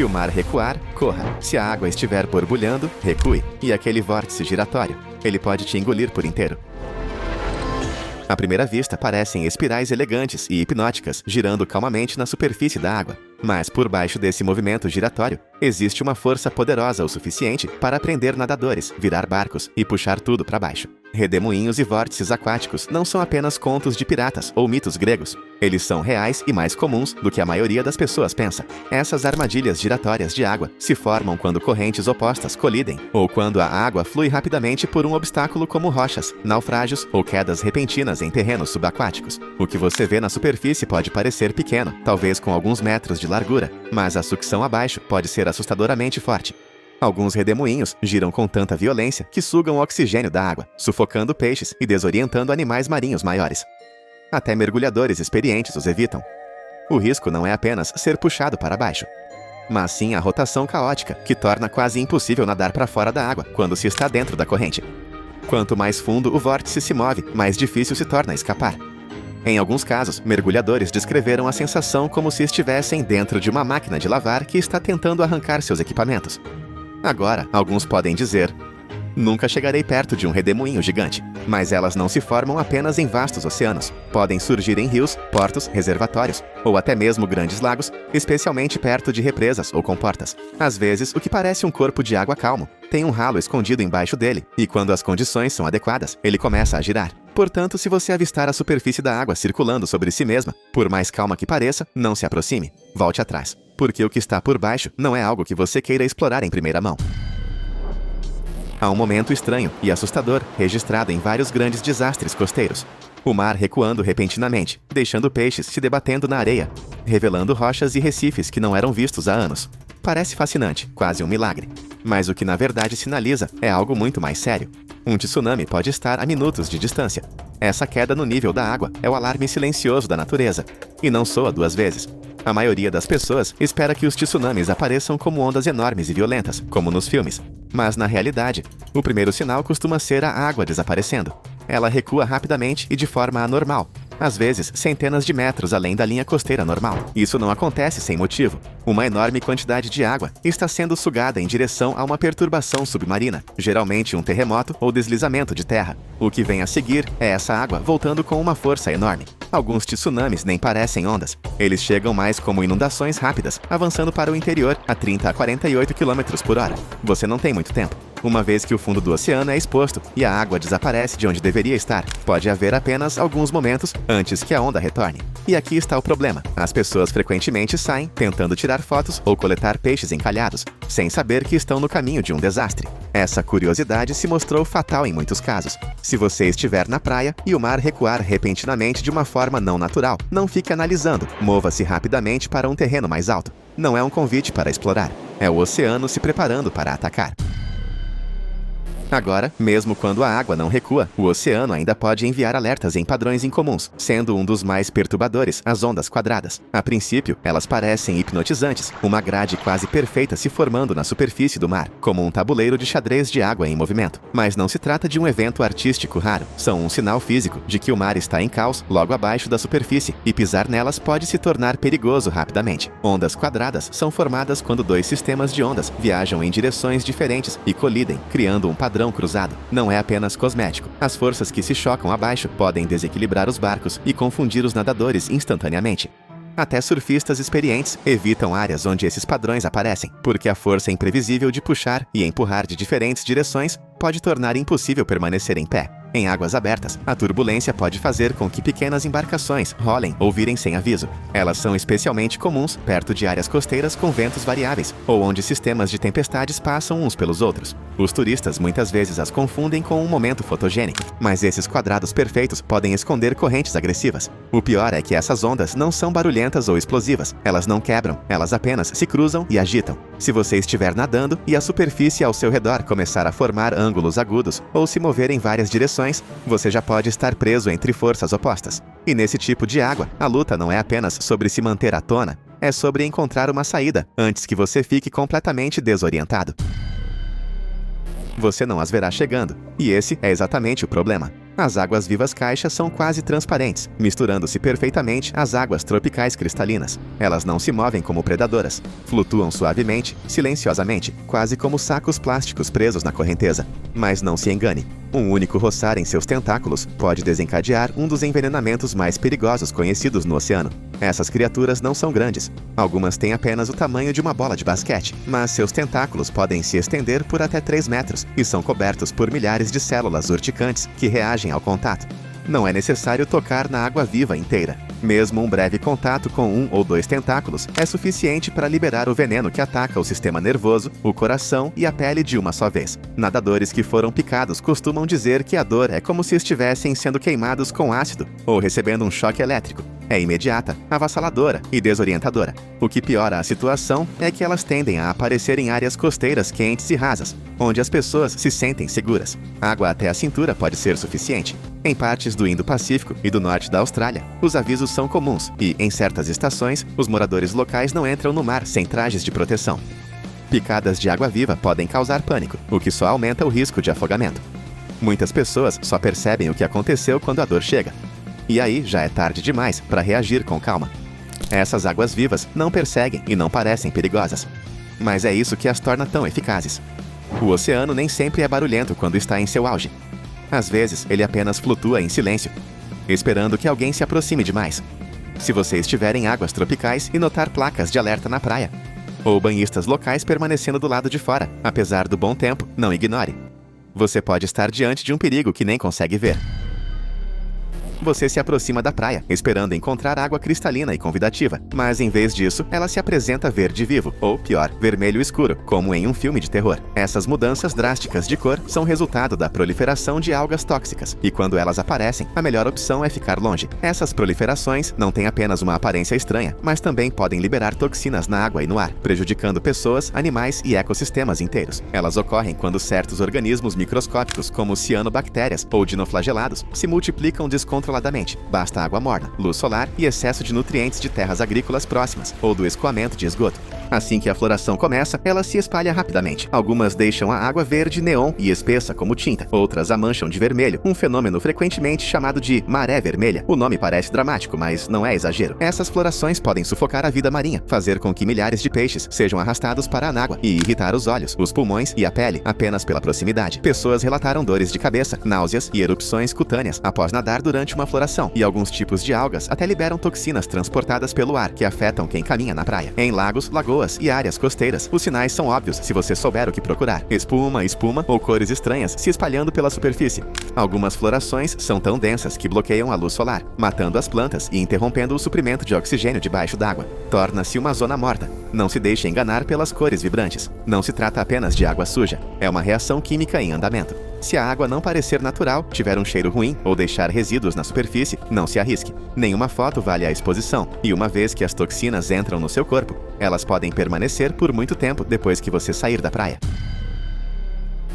Se o mar recuar, corra. Se a água estiver borbulhando, recue. E aquele vórtice giratório, ele pode te engolir por inteiro. À primeira vista, parecem espirais elegantes e hipnóticas, girando calmamente na superfície da água. Mas por baixo desse movimento giratório, existe uma força poderosa o suficiente para prender nadadores, virar barcos e puxar tudo para baixo. Redemoinhos e vórtices aquáticos não são apenas contos de piratas ou mitos gregos. Eles são reais e mais comuns do que a maioria das pessoas pensa. Essas armadilhas giratórias de água se formam quando correntes opostas colidem, ou quando a água flui rapidamente por um obstáculo como rochas, naufrágios ou quedas repentinas em terrenos subaquáticos. O que você vê na superfície pode parecer pequeno, talvez com alguns metros de largura, mas a sucção abaixo pode ser assustadoramente forte. Alguns redemoinhos giram com tanta violência que sugam o oxigênio da água, sufocando peixes e desorientando animais marinhos maiores. Até mergulhadores experientes os evitam. O risco não é apenas ser puxado para baixo, mas sim a rotação caótica, que torna quase impossível nadar para fora da água quando se está dentro da corrente. Quanto mais fundo o vórtice se move, mais difícil se torna escapar. Em alguns casos, mergulhadores descreveram a sensação como se estivessem dentro de uma máquina de lavar que está tentando arrancar seus equipamentos. Agora, alguns podem dizer: nunca chegarei perto de um redemoinho gigante. Mas elas não se formam apenas em vastos oceanos. Podem surgir em rios, portos, reservatórios, ou até mesmo grandes lagos, especialmente perto de represas ou comportas. Às vezes, o que parece um corpo de água calmo tem um ralo escondido embaixo dele, e quando as condições são adequadas, ele começa a girar. Portanto, se você avistar a superfície da água circulando sobre si mesma, por mais calma que pareça, não se aproxime. Volte atrás, porque o que está por baixo não é algo que você queira explorar em primeira mão. Há um momento estranho e assustador registrado em vários grandes desastres costeiros. O mar recuando repentinamente, deixando peixes se debatendo na areia, revelando rochas e recifes que não eram vistos há anos. Parece fascinante, quase um milagre. Mas o que na verdade sinaliza é algo muito mais sério. Um tsunami pode estar a minutos de distância. Essa queda no nível da água é o alarme silencioso da natureza. E não soa duas vezes. A maioria das pessoas espera que os tsunamis apareçam como ondas enormes e violentas, como nos filmes. Mas na realidade, o primeiro sinal costuma ser a água desaparecendo. Ela recua rapidamente e de forma anormal, às vezes centenas de metros além da linha costeira normal. Isso não acontece sem motivo. Uma enorme quantidade de água está sendo sugada em direção a uma perturbação submarina, geralmente um terremoto ou deslizamento de terra. O que vem a seguir é essa água voltando com uma força enorme. Alguns tsunamis nem parecem ondas. Eles chegam mais como inundações rápidas, avançando para o interior a 30 a 48 km por hora. Você não tem muito tempo. Uma vez que o fundo do oceano é exposto e a água desaparece de onde deveria estar, pode haver apenas alguns momentos antes que a onda retorne. E aqui está o problema. As pessoas frequentemente saem tentando tirar fotos ou coletar peixes encalhados, sem saber que estão no caminho de um desastre. Essa curiosidade se mostrou fatal em muitos casos. Se você estiver na praia e o mar recuar repentinamente de uma forma não natural, não fique analisando. Mova-se rapidamente para um terreno mais alto. Não é um convite para explorar. É o oceano se preparando para atacar. Agora, mesmo quando a água não recua, o oceano ainda pode enviar alertas em padrões incomuns, sendo um dos mais perturbadores as ondas quadradas. A princípio, elas parecem hipnotizantes, uma grade quase perfeita se formando na superfície do mar, como um tabuleiro de xadrez de água em movimento. Mas não se trata de um evento artístico raro, são um sinal físico de que o mar está em caos logo abaixo da superfície, e pisar nelas pode se tornar perigoso rapidamente. Ondas quadradas são formadas quando dois sistemas de ondas viajam em direções diferentes e colidem, criando um padrão cruzado. Não é apenas cosmético. As forças que se chocam abaixo podem desequilibrar os barcos e confundir os nadadores instantaneamente. Até surfistas experientes evitam áreas onde esses padrões aparecem, porque a força imprevisível de puxar e empurrar de diferentes direções pode tornar impossível permanecer em pé. Em águas abertas, a turbulência pode fazer com que pequenas embarcações rolem ou virem sem aviso. Elas são especialmente comuns perto de áreas costeiras com ventos variáveis, ou onde sistemas de tempestades passam uns pelos outros. Os turistas muitas vezes as confundem com um momento fotogênico, mas esses quadrados perfeitos podem esconder correntes agressivas. O pior é que essas ondas não são barulhentas ou explosivas. Elas não quebram, elas apenas se cruzam e agitam. Se você estiver nadando e a superfície ao seu redor começar a formar ângulos agudos ou se mover em várias direções, você já pode estar preso entre forças opostas. E nesse tipo de água, a luta não é apenas sobre se manter à tona, é sobre encontrar uma saída antes que você fique completamente desorientado. Você não as verá chegando, e esse é exatamente o problema. As águas-vivas caixa são quase transparentes, misturando-se perfeitamente às águas tropicais cristalinas. Elas não se movem como predadoras. Flutuam suavemente, silenciosamente, quase como sacos plásticos presos na correnteza. Mas não se engane. Um único roçar em seus tentáculos pode desencadear um dos envenenamentos mais perigosos conhecidos no oceano. Essas criaturas não são grandes. Algumas têm apenas o tamanho de uma bola de basquete, mas seus tentáculos podem se estender por até 3 metros e são cobertos por milhares de células urticantes que reagem ao contato. Não é necessário tocar na água-viva inteira. Mesmo um breve contato com 1 ou 2 tentáculos é suficiente para liberar o veneno que ataca o sistema nervoso, o coração e a pele de uma só vez. Nadadores que foram picados costumam dizer que a dor é como se estivessem sendo queimados com ácido ou recebendo um choque elétrico. É imediata, avassaladora e desorientadora. O que piora a situação é que elas tendem a aparecer em áreas costeiras quentes e rasas, onde as pessoas se sentem seguras. Água até a cintura pode ser suficiente. Em partes do Indo-Pacífico e do norte da Austrália, os avisos são comuns e, em certas estações, os moradores locais não entram no mar sem trajes de proteção. Picadas de água-viva podem causar pânico, o que só aumenta o risco de afogamento. Muitas pessoas só percebem o que aconteceu quando a dor chega. E aí já é tarde demais para reagir com calma. Essas águas-vivas não perseguem e não parecem perigosas. Mas é isso que as torna tão eficazes. O oceano nem sempre é barulhento quando está em seu auge. Às vezes, ele apenas flutua em silêncio, esperando que alguém se aproxime demais. Se você estiver em águas tropicais e notar placas de alerta na praia, ou banhistas locais permanecendo do lado de fora, apesar do bom tempo, não ignore. Você pode estar diante de um perigo que nem consegue ver. Você se aproxima da praia, esperando encontrar água cristalina e convidativa, mas em vez disso, ela se apresenta verde vivo, ou pior, vermelho escuro, como em um filme de terror. Essas mudanças drásticas de cor são resultado da proliferação de algas tóxicas, e quando elas aparecem, a melhor opção é ficar longe. Essas proliferações não têm apenas uma aparência estranha, mas também podem liberar toxinas na água e no ar, prejudicando pessoas, animais e ecossistemas inteiros. Elas ocorrem quando certos organismos microscópicos, como cianobactérias ou dinoflagelados, se multiplicam descontroladamente. Basta água morna, luz solar e excesso de nutrientes de terras agrícolas próximas ou do escoamento de esgoto. Assim que a floração começa, ela se espalha rapidamente. Algumas deixam a água verde neon e espessa como tinta. Outras a mancham de vermelho, um fenômeno frequentemente chamado de maré vermelha. O nome parece dramático, mas não é exagero. Essas florações podem sufocar a vida marinha, fazer com que milhares de peixes sejam arrastados para a água e irritar os olhos, os pulmões e a pele apenas pela proximidade. Pessoas relataram dores de cabeça, náuseas e erupções cutâneas após nadar durante uma floração, e alguns tipos de algas até liberam toxinas transportadas pelo ar que afetam quem caminha na praia. Em lagos, lagoas e áreas costeiras, os sinais são óbvios se você souber o que procurar. Espuma ou cores estranhas se espalhando pela superfície. Algumas florações são tão densas que bloqueiam a luz solar, matando as plantas e interrompendo o suprimento de oxigênio debaixo d'água. Torna-se uma zona morta. Não se deixe enganar pelas cores vibrantes. Não se trata apenas de água suja. É uma reação química em andamento. Se a água não parecer natural, tiver um cheiro ruim ou deixar resíduos na superfície, não se arrisque. Nenhuma foto vale a exposição, e uma vez que as toxinas entram no seu corpo, elas podem permanecer por muito tempo depois que você sair da praia.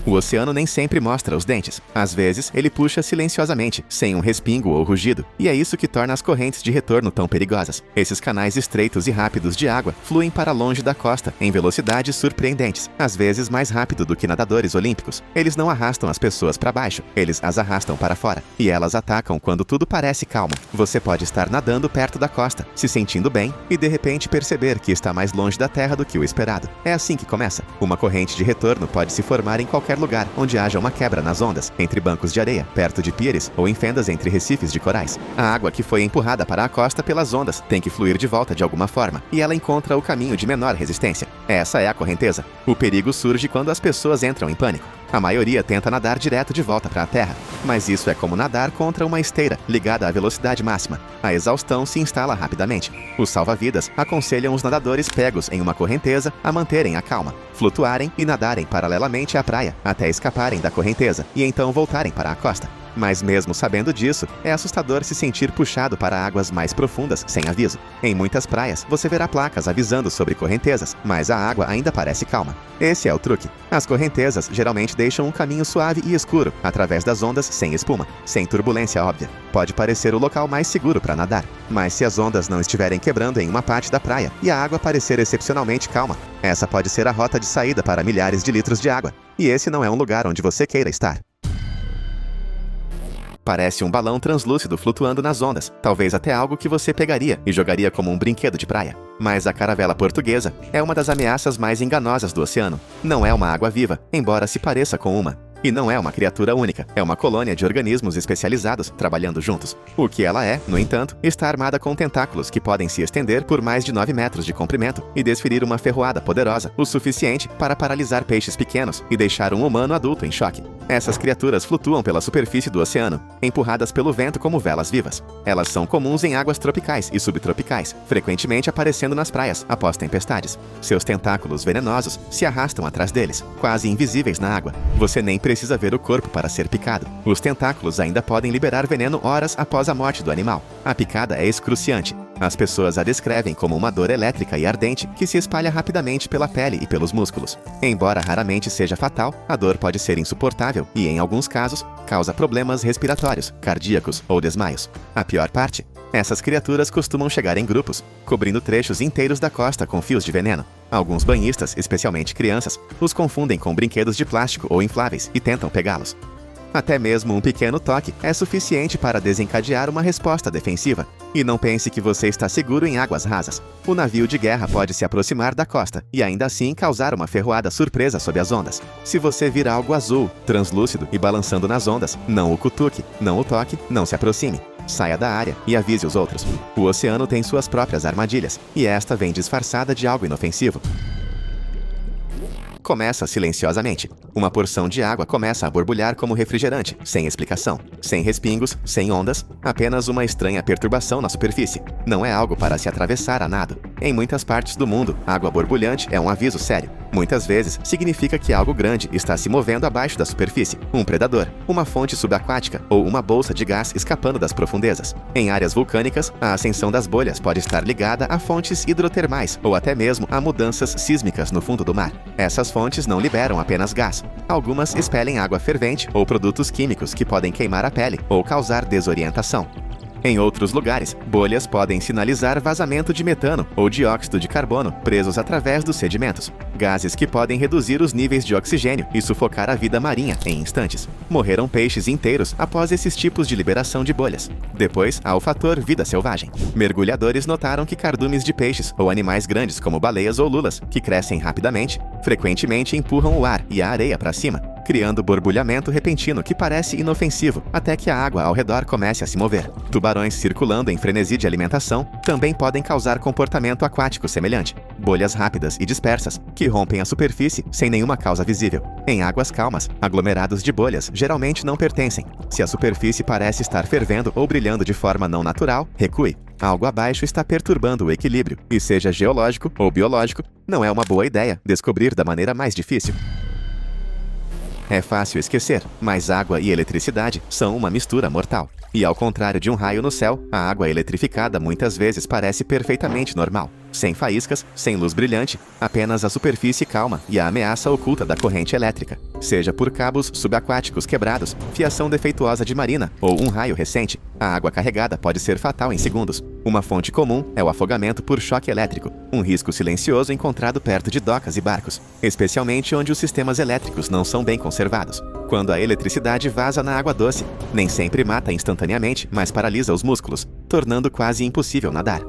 O oceano nem sempre mostra os dentes. Às vezes, ele puxa silenciosamente, sem um respingo ou rugido, e é isso que torna as correntes de retorno tão perigosas. Esses canais estreitos e rápidos de água fluem para longe da costa, em velocidades surpreendentes, às vezes mais rápido do que nadadores olímpicos. Eles não arrastam as pessoas para baixo, eles as arrastam para fora, e elas atacam quando tudo parece calmo. Você pode estar nadando perto da costa, se sentindo bem, e de repente perceber que está mais longe da terra do que o esperado. É assim que começa. Uma corrente de retorno pode se formar em qualquer lugar onde haja uma quebra nas ondas, entre bancos de areia, perto de pires ou em fendas entre recifes de corais. A água que foi empurrada para a costa pelas ondas tem que fluir de volta de alguma forma, e ela encontra o caminho de menor resistência. Essa é a correnteza. O perigo surge quando as pessoas entram em pânico. A maioria tenta nadar direto de volta para a terra, mas isso é como nadar contra uma esteira ligada à velocidade máxima. A exaustão se instala rapidamente. Os salva-vidas aconselham os nadadores pegos em uma correnteza a manterem a calma, flutuarem e nadarem paralelamente à praia até escaparem da correnteza e então voltarem para a costa. Mas mesmo sabendo disso, é assustador se sentir puxado para águas mais profundas sem aviso. Em muitas praias, você verá placas avisando sobre correntezas, mas a água ainda parece calma. Esse é o truque. As correntezas geralmente deixam um caminho suave e escuro, através das ondas sem espuma, sem turbulência óbvia. Pode parecer o local mais seguro para nadar, mas se as ondas não estiverem quebrando em uma parte da praia e a água parecer excepcionalmente calma, essa pode ser a rota de saída para milhares de litros de água. E esse não é um lugar onde você queira estar. Parece um balão translúcido flutuando nas ondas, talvez até algo que você pegaria e jogaria como um brinquedo de praia. Mas a caravela portuguesa é uma das ameaças mais enganosas do oceano. Não é uma água-viva, embora se pareça com uma. E não é uma criatura única, é uma colônia de organismos especializados trabalhando juntos. O que ela é, no entanto, está armada com tentáculos que podem se estender por mais de 9 metros de comprimento e desferir uma ferroada poderosa, o suficiente para paralisar peixes pequenos e deixar um humano adulto em choque. Essas criaturas flutuam pela superfície do oceano, empurradas pelo vento como velas vivas. Elas são comuns em águas tropicais e subtropicais, frequentemente aparecendo nas praias após tempestades. Seus tentáculos venenosos se arrastam atrás deles, quase invisíveis na água. Você nem precisa ver o corpo para ser picado. Os tentáculos ainda podem liberar veneno horas após a morte do animal. A picada é excruciante. As pessoas a descrevem como uma dor elétrica e ardente que se espalha rapidamente pela pele e pelos músculos. Embora raramente seja fatal, a dor pode ser insuportável e, em alguns casos, causa problemas respiratórios, cardíacos ou desmaios. A pior parte? Essas criaturas costumam chegar em grupos, cobrindo trechos inteiros da costa com fios de veneno. Alguns banhistas, especialmente crianças, os confundem com brinquedos de plástico ou infláveis e tentam pegá-los. Até mesmo um pequeno toque é suficiente para desencadear uma resposta defensiva. E não pense que você está seguro em águas rasas. O navio de guerra pode se aproximar da costa e ainda assim causar uma ferroada surpresa sob as ondas. Se você vir algo azul, translúcido e balançando nas ondas, não o cutuque, não o toque, não se aproxime. Saia da área e avise os outros. O oceano tem suas próprias armadilhas, e esta vem disfarçada de algo inofensivo. Começa silenciosamente. Uma porção de água começa a borbulhar como refrigerante, sem explicação, sem respingos, sem ondas, apenas uma estranha perturbação na superfície. Não é algo para se atravessar a nado. Em muitas partes do mundo, água borbulhante é um aviso sério. Muitas vezes, significa que algo grande está se movendo abaixo da superfície, um predador, uma fonte subaquática ou uma bolsa de gás escapando das profundezas. Em áreas vulcânicas, a ascensão das bolhas pode estar ligada a fontes hidrotermais ou até mesmo a mudanças sísmicas no fundo do mar. Essas fontes não liberam apenas gás. Algumas expelem água fervente ou produtos químicos que podem queimar a pele ou causar desorientação. Em outros lugares, bolhas podem sinalizar vazamento de metano ou dióxido de carbono presos através dos sedimentos, gases que podem reduzir os níveis de oxigênio e sufocar a vida marinha em instantes. Morreram peixes inteiros após esses tipos de liberação de bolhas. Depois, há o fator vida selvagem. Mergulhadores notaram que cardumes de peixes ou animais grandes como baleias ou lulas, que crescem rapidamente, frequentemente empurram o ar e a areia para cima, criando borbulhamento repentino que parece inofensivo até que a água ao redor comece a se mover. Tubarões circulando em frenesi de alimentação também podem causar comportamento aquático semelhante. Bolhas rápidas e dispersas que rompem a superfície sem nenhuma causa visível. Em águas calmas, aglomerados de bolhas geralmente não pertencem. Se a superfície parece estar fervendo ou brilhando de forma não natural, recue. Algo abaixo está perturbando o equilíbrio, e seja geológico ou biológico, não é uma boa ideia descobrir da maneira mais difícil. É fácil esquecer, mas água e eletricidade são uma mistura mortal. E ao contrário de um raio no céu, a água eletrificada muitas vezes parece perfeitamente normal. Sem faíscas, sem luz brilhante, apenas a superfície calma e a ameaça oculta da corrente elétrica. Seja por cabos subaquáticos quebrados, fiação defeituosa de marina ou um raio recente, a água carregada pode ser fatal em segundos. Uma fonte comum é o afogamento por choque elétrico, um risco silencioso encontrado perto de docas e barcos, especialmente onde os sistemas elétricos não são bem conservados. Quando a eletricidade vaza na água doce, nem sempre mata instantaneamente, mas paralisa os músculos, tornando quase impossível nadar.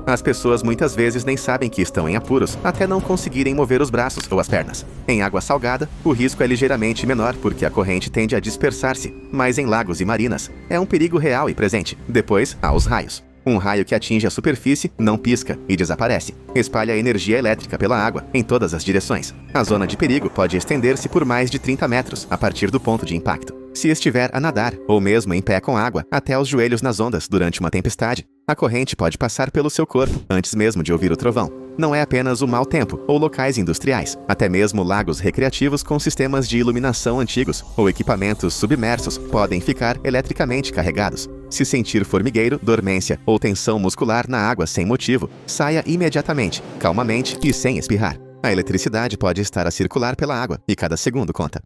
As pessoas muitas vezes nem sabem que estão em apuros até não conseguirem mover os braços ou as pernas. Em água salgada, o risco é ligeiramente menor porque a corrente tende a dispersar-se, mas em lagos e marinas, é um perigo real e presente. Depois, há os raios. Um raio que atinge a superfície não pisca e desaparece. Espalha energia elétrica pela água em todas as direções. A zona de perigo pode estender-se por mais de 30 metros a partir do ponto de impacto. Se estiver a nadar, ou mesmo em pé com água, até os joelhos nas ondas durante uma tempestade, a corrente pode passar pelo seu corpo antes mesmo de ouvir o trovão. Não é apenas o mau tempo ou locais industriais. Até mesmo lagos recreativos com sistemas de iluminação antigos ou equipamentos submersos podem ficar eletricamente carregados. Se sentir formigueiro, dormência ou tensão muscular na água sem motivo, saia imediatamente, calmamente e sem espirrar. A eletricidade pode estar a circular pela água e cada segundo conta.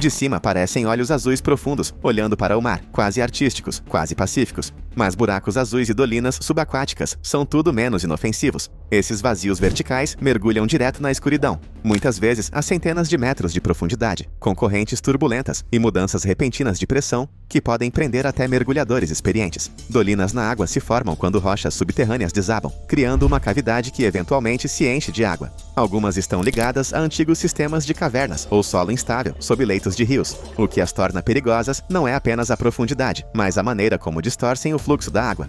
De cima parecem olhos azuis profundos, olhando para o mar, quase artísticos, quase pacíficos. Mas buracos azuis e dolinas subaquáticas são tudo menos inofensivos. Esses vazios verticais mergulham direto na escuridão, muitas vezes a centenas de metros de profundidade, com correntes turbulentas e mudanças repentinas de pressão que podem prender até mergulhadores experientes. Dolinas na água se formam quando rochas subterrâneas desabam, criando uma cavidade que eventualmente se enche de água. Algumas estão ligadas a antigos sistemas de cavernas ou solo instável sob leitos de rios. O que as torna perigosas não é apenas a profundidade, mas a maneira como distorcem o fluxo da água.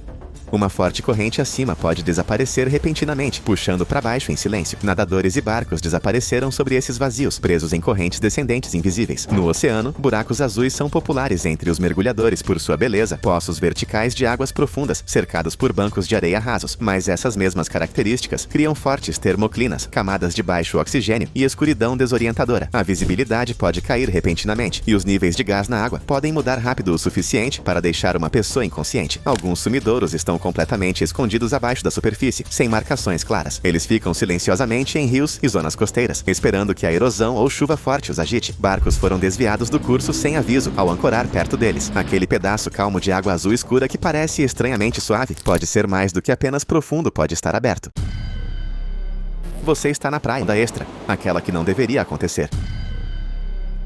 Uma forte corrente acima pode desaparecer repentinamente, puxando para baixo em silêncio. Nadadores e barcos desapareceram sobre esses vazios, presos em correntes descendentes invisíveis. No oceano, buracos azuis são populares entre os mergulhadores por sua beleza, poços verticais de águas profundas, cercados por bancos de areia rasos. Mas essas mesmas características criam fortes termoclinas, camadas de baixo oxigênio e escuridão desorientadora. A visibilidade pode cair repentinamente, e os níveis de gás na água podem mudar rápido o suficiente para deixar uma pessoa inconsciente. Alguns sumidouros estão completamente escondidos abaixo da superfície, sem marcações claras. Eles ficam silenciosamente em rios e zonas costeiras, esperando que a erosão ou chuva forte os agite. Barcos foram desviados do curso sem aviso ao ancorar perto deles. Aquele pedaço calmo de água azul escura que parece estranhamente suave pode ser mais do que apenas profundo pode estar aberto. Você está na praia da extra, aquela que não deveria acontecer.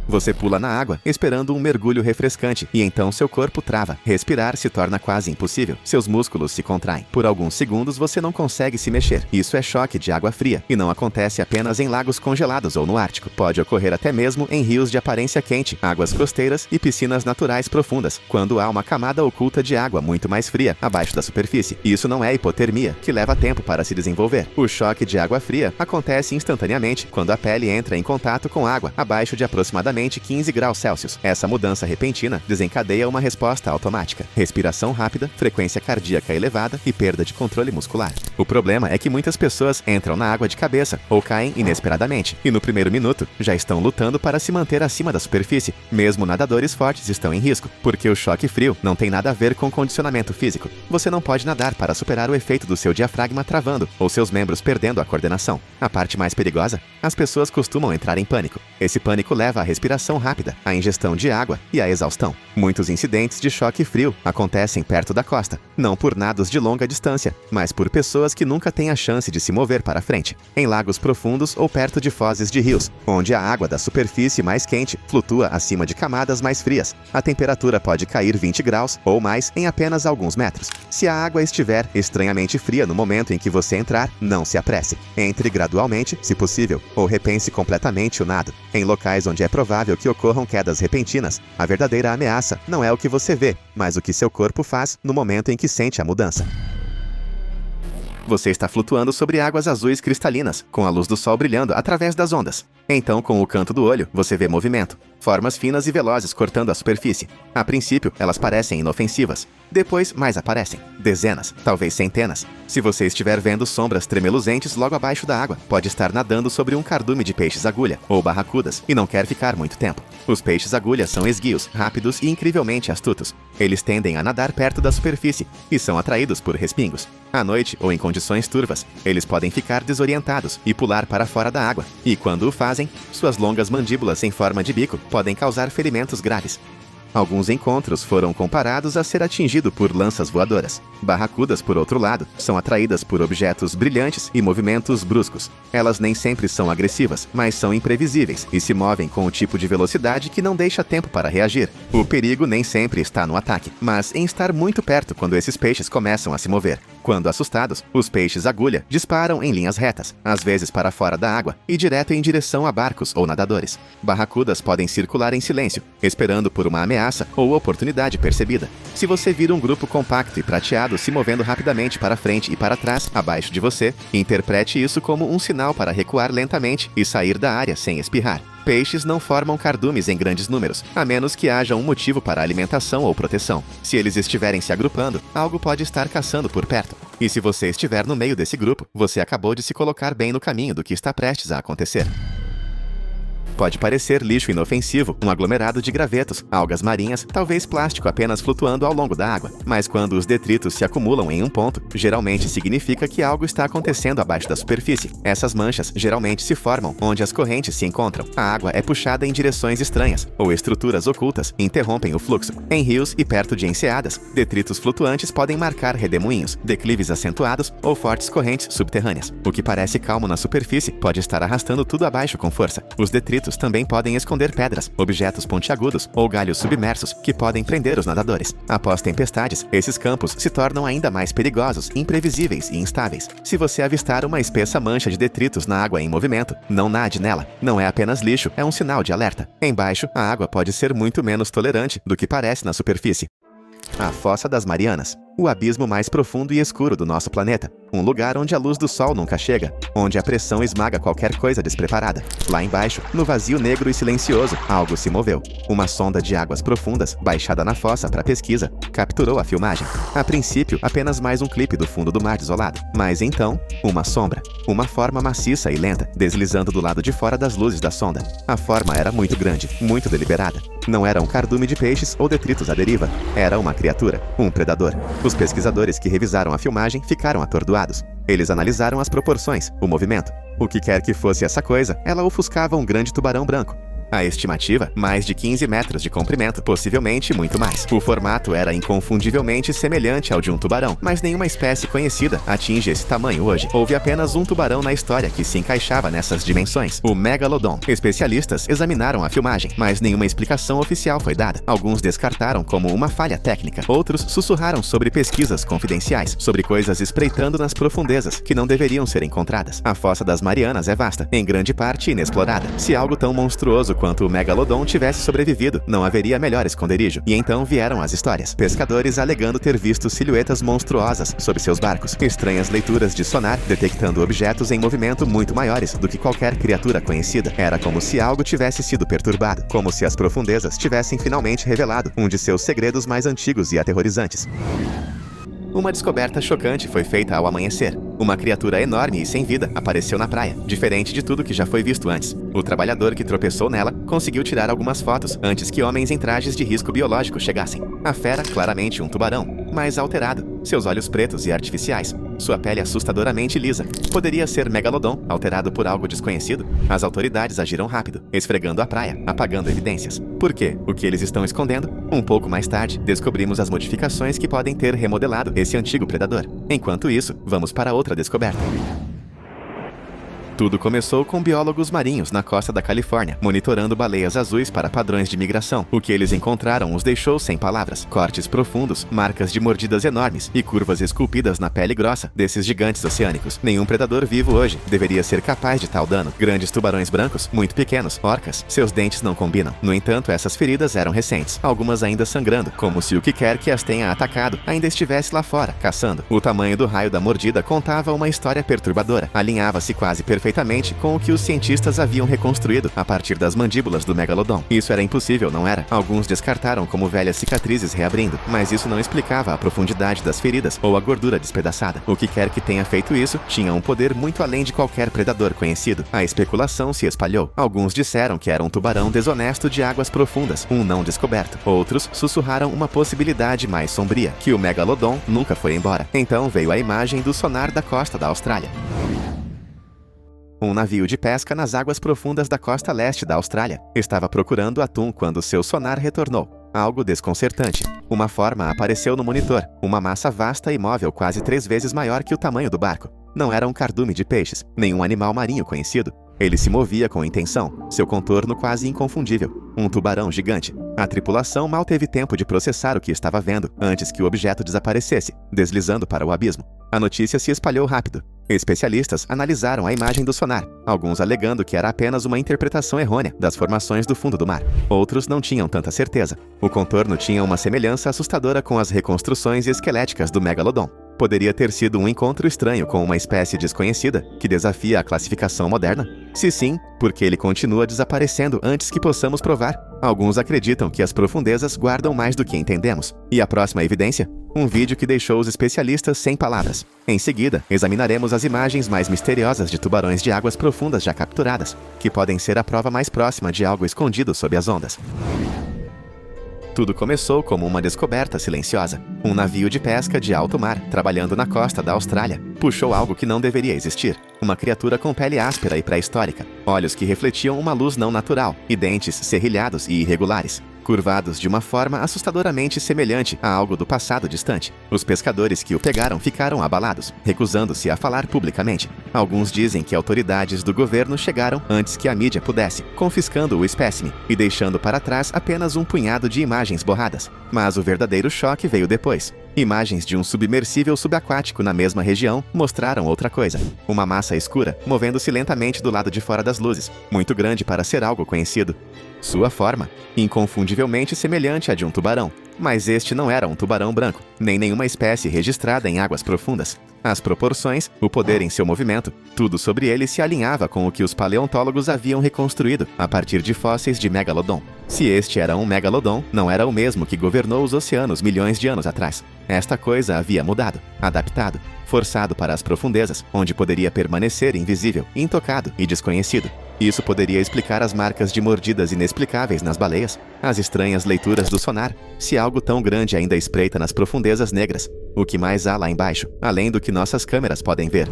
Você pula na água, esperando um mergulho refrescante, e então seu corpo trava. Respirar se torna quase impossível. Seus músculos se contraem. Por alguns segundos você não consegue se mexer. Isso é choque de água fria, e não acontece apenas em lagos congelados ou no Ártico. Pode ocorrer até mesmo em rios de aparência quente, águas costeiras e piscinas naturais profundas, quando há uma camada oculta de água muito mais fria abaixo da superfície. Isso não é hipotermia, que leva tempo para se desenvolver. O choque de água fria acontece instantaneamente quando a pele entra em contato com água abaixo de aproximadamente 15 graus Celsius. Essa mudança repentina desencadeia uma resposta automática: respiração rápida, frequência cardíaca elevada e perda de controle muscular. O problema é que muitas pessoas entram na água de cabeça ou caem inesperadamente, e no primeiro minuto já estão lutando para se manter acima da superfície. Mesmo nadadores fortes estão em risco, porque o choque frio não tem nada a ver com condicionamento físico. Você não pode nadar para superar o efeito do seu diafragma travando ou seus membros perdendo a coordenação. A parte mais perigosa? As pessoas costumam entrar em pânico. Esse pânico leva à respiração rápida, à ingestão de água e à exaustão. Muitos incidentes de choque frio acontecem perto da costa, não por nados de longa distância, mas por pessoas que nunca têm a chance de se mover para frente, em lagos profundos ou perto de fozes de rios, onde a água da superfície mais quente flutua acima de camadas mais frias. A temperatura pode cair 20 graus ou mais em apenas alguns metros. Se a água estiver estranhamente fria no momento em que você entrar, não se apresse. Entre gradualmente, se possível, ou repense completamente o nado. Em locais onde é provável que ocorram quedas repentinas, a verdadeira ameaça não é o que você vê, mas o que seu corpo faz no momento em que sente a mudança. Você está flutuando sobre águas azuis cristalinas, com a luz do sol brilhando através das ondas. Então, com o canto do olho, você vê movimento. Formas finas e velozes cortando a superfície. A princípio, elas parecem inofensivas. Depois, mais aparecem. Dezenas, talvez centenas. Se você estiver vendo sombras tremeluzentes logo abaixo da água, pode estar nadando sobre um cardume de peixes-agulha, ou barracudas, e não quer ficar muito tempo. Os peixes-agulha são esguios, rápidos e incrivelmente astutos. Eles tendem a nadar perto da superfície, e são atraídos por respingos. À noite, ou em condições turvas, eles podem ficar desorientados e pular para fora da água. E quando o fazem, suas longas mandíbulas em forma de bico podem causar ferimentos graves. Alguns encontros foram comparados a ser atingido por lanças voadoras. Barracudas, por outro lado, são atraídas por objetos brilhantes e movimentos bruscos. Elas nem sempre são agressivas, mas são imprevisíveis e se movem com o tipo de velocidade que não deixa tempo para reagir. O perigo nem sempre está no ataque, mas em estar muito perto quando esses peixes começam a se mover. Quando assustados, os peixes-agulha disparam em linhas retas, às vezes para fora da água e direto em direção a barcos ou nadadores. Barracudas podem circular em silêncio, esperando por uma ameaça ou oportunidade percebida. Se você vir um grupo compacto e prateado se movendo rapidamente para frente e para trás, abaixo de você, interprete isso como um sinal para recuar lentamente e sair da área sem espirrar. Peixes não formam cardumes em grandes números, a menos que haja um motivo para alimentação ou proteção. Se eles estiverem se agrupando, algo pode estar caçando por perto. E se você estiver no meio desse grupo, você acabou de se colocar bem no caminho do que está prestes a acontecer. Pode parecer lixo inofensivo, um aglomerado de gravetos, algas marinhas, talvez plástico apenas flutuando ao longo da água. Mas quando os detritos se acumulam em um ponto, geralmente significa que algo está acontecendo abaixo da superfície. Essas manchas geralmente se formam onde as correntes se encontram. A água é puxada em direções estranhas, ou estruturas ocultas interrompem o fluxo. Em rios e perto de enseadas, detritos flutuantes podem marcar redemoinhos, declives acentuados ou fortes correntes subterrâneas. O que parece calmo na superfície pode estar arrastando tudo abaixo com força. Os detritos também podem esconder pedras, objetos pontiagudos ou galhos submersos que podem prender os nadadores. Após tempestades, esses campos se tornam ainda mais perigosos, imprevisíveis e instáveis. Se você avistar uma espessa mancha de detritos na água em movimento, não nade nela. Não é apenas lixo, é um sinal de alerta. Embaixo, a água pode ser muito menos tolerante do que parece na superfície. A Fossa das Marianas. O abismo mais profundo e escuro do nosso planeta. Um lugar onde a luz do sol nunca chega, onde a pressão esmaga qualquer coisa despreparada. Lá embaixo, no vazio negro e silencioso, algo se moveu. Uma sonda de águas profundas, baixada na fossa para pesquisa, capturou a filmagem. A princípio, apenas mais um clipe do fundo do mar desolado. Mas então, uma sombra. Uma forma maciça e lenta, deslizando do lado de fora das luzes da sonda. A forma era muito grande, muito deliberada. Não era um cardume de peixes ou detritos à deriva. Era uma criatura, um predador. Os pesquisadores que revisaram a filmagem ficaram atordoados. Eles analisaram as proporções, o movimento. O que quer que fosse essa coisa, ela ofuscava um grande tubarão branco. A estimativa, mais de 15 metros de comprimento, possivelmente muito mais. O formato era inconfundivelmente semelhante ao de um tubarão, mas nenhuma espécie conhecida atinge esse tamanho hoje. Houve apenas um tubarão na história que se encaixava nessas dimensões, o Megalodon. Especialistas examinaram a filmagem, mas nenhuma explicação oficial foi dada. Alguns descartaram como uma falha técnica, outros sussurraram sobre pesquisas confidenciais, sobre coisas espreitando nas profundezas que não deveriam ser encontradas. A Fossa das Marianas é vasta, em grande parte inexplorada. Se algo tão monstruoso quanto o Megalodon tivesse sobrevivido, não haveria melhor esconderijo. E então vieram as histórias. Pescadores alegando ter visto silhuetas monstruosas sob seus barcos. Estranhas leituras de sonar, detectando objetos em movimento muito maiores do que qualquer criatura conhecida. Era como se algo tivesse sido perturbado, como se as profundezas tivessem finalmente revelado um de seus segredos mais antigos e aterrorizantes. Uma descoberta chocante foi feita ao amanhecer. Uma criatura enorme e sem vida apareceu na praia, diferente de tudo que já foi visto antes. O trabalhador que tropeçou nela conseguiu tirar algumas fotos antes que homens em trajes de risco biológico chegassem. A fera, claramente um tubarão, mas alterado, seus olhos pretos e artificiais, sua pele assustadoramente lisa. Poderia ser Megalodon, alterado por algo desconhecido? As autoridades agiram rápido, esfregando a praia, apagando evidências. Por quê? O que eles estão escondendo? Um pouco mais tarde, descobrimos as modificações que podem ter remodelado esse antigo predador. Enquanto isso, vamos para outra descoberta. Tudo começou com biólogos marinhos na costa da Califórnia, monitorando baleias azuis para padrões de migração. O que eles encontraram os deixou sem palavras. Cortes profundos, marcas de mordidas enormes e curvas esculpidas na pele grossa desses gigantes oceânicos. Nenhum predador vivo hoje deveria ser capaz de tal dano. Grandes tubarões brancos, muito pequenos, orcas, seus dentes não combinam. No entanto, essas feridas eram recentes, algumas ainda sangrando, como se o que quer que as tenha atacado ainda estivesse lá fora, caçando. O tamanho do raio da mordida contava uma história perturbadora. Alinhava-se quase perfeitamente com o que os cientistas haviam reconstruído a partir das mandíbulas do Megalodon. Isso era impossível, não era? Alguns descartaram como velhas cicatrizes reabrindo, mas isso não explicava a profundidade das feridas ou a gordura despedaçada. O que quer que tenha feito isso tinha um poder muito além de qualquer predador conhecido. A especulação se espalhou. Alguns disseram que era um tubarão desonesto de águas profundas, um não descoberto. Outros sussurraram uma possibilidade mais sombria, que o Megalodon nunca foi embora. Então veio a imagem do sonar da costa da Austrália. Um navio de pesca nas águas profundas da costa leste da Austrália estava procurando atum quando seu sonar retornou. Algo desconcertante. Uma forma apareceu no monitor, uma massa vasta e móvel quase 3 vezes maior que o tamanho do barco. Não era um cardume de peixes, nenhum animal marinho conhecido. Ele se movia com intenção, seu contorno quase inconfundível. Um tubarão gigante. A tripulação mal teve tempo de processar o que estava vendo antes que o objeto desaparecesse, deslizando para o abismo. A notícia se espalhou rápido. Especialistas analisaram a imagem do sonar, alguns alegando que era apenas uma interpretação errônea das formações do fundo do mar. Outros não tinham tanta certeza. O contorno tinha uma semelhança assustadora com as reconstruções esqueléticas do Megalodon. Poderia ter sido um encontro estranho com uma espécie desconhecida que desafia a classificação moderna? Se sim, por que ele continua desaparecendo antes que possamos provar? Alguns acreditam que as profundezas guardam mais do que entendemos. E a próxima evidência? Um vídeo que deixou os especialistas sem palavras. Em seguida, examinaremos as imagens mais misteriosas de tubarões de águas profundas já capturadas, que podem ser a prova mais próxima de algo escondido sob as ondas. Tudo começou como uma descoberta silenciosa. Um navio de pesca de alto mar, trabalhando na costa da Austrália, puxou algo que não deveria existir. Uma criatura com pele áspera e pré-histórica, olhos que refletiam uma luz não natural e dentes serrilhados e irregulares, curvados de uma forma assustadoramente semelhante a algo do passado distante. Os pescadores que o pegaram ficaram abalados, recusando-se a falar publicamente. Alguns dizem que autoridades do governo chegaram antes que a mídia pudesse, confiscando o espécime e deixando para trás apenas um punhado de imagens borradas. Mas o verdadeiro choque veio depois. Imagens de um submersível subaquático na mesma região mostraram outra coisa. Uma massa escura, movendo-se lentamente do lado de fora das luzes, muito grande para ser algo conhecido. Sua forma, inconfundivelmente semelhante à de um tubarão. Mas este não era um tubarão branco, nem nenhuma espécie registrada em águas profundas. As proporções, o poder em seu movimento, tudo sobre ele se alinhava com o que os paleontólogos haviam reconstruído a partir de fósseis de megalodon. Se este era um megalodon, não era o mesmo que governou os oceanos milhões de anos atrás. Esta coisa havia mudado, adaptado, forçado para as profundezas, onde poderia permanecer invisível, intocado e desconhecido. Isso poderia explicar as marcas de mordidas inexplicáveis nas baleias, as estranhas leituras do sonar, se algo tão grande ainda espreita nas profundezas negras. O que mais há lá embaixo, além do que nossas câmeras podem ver?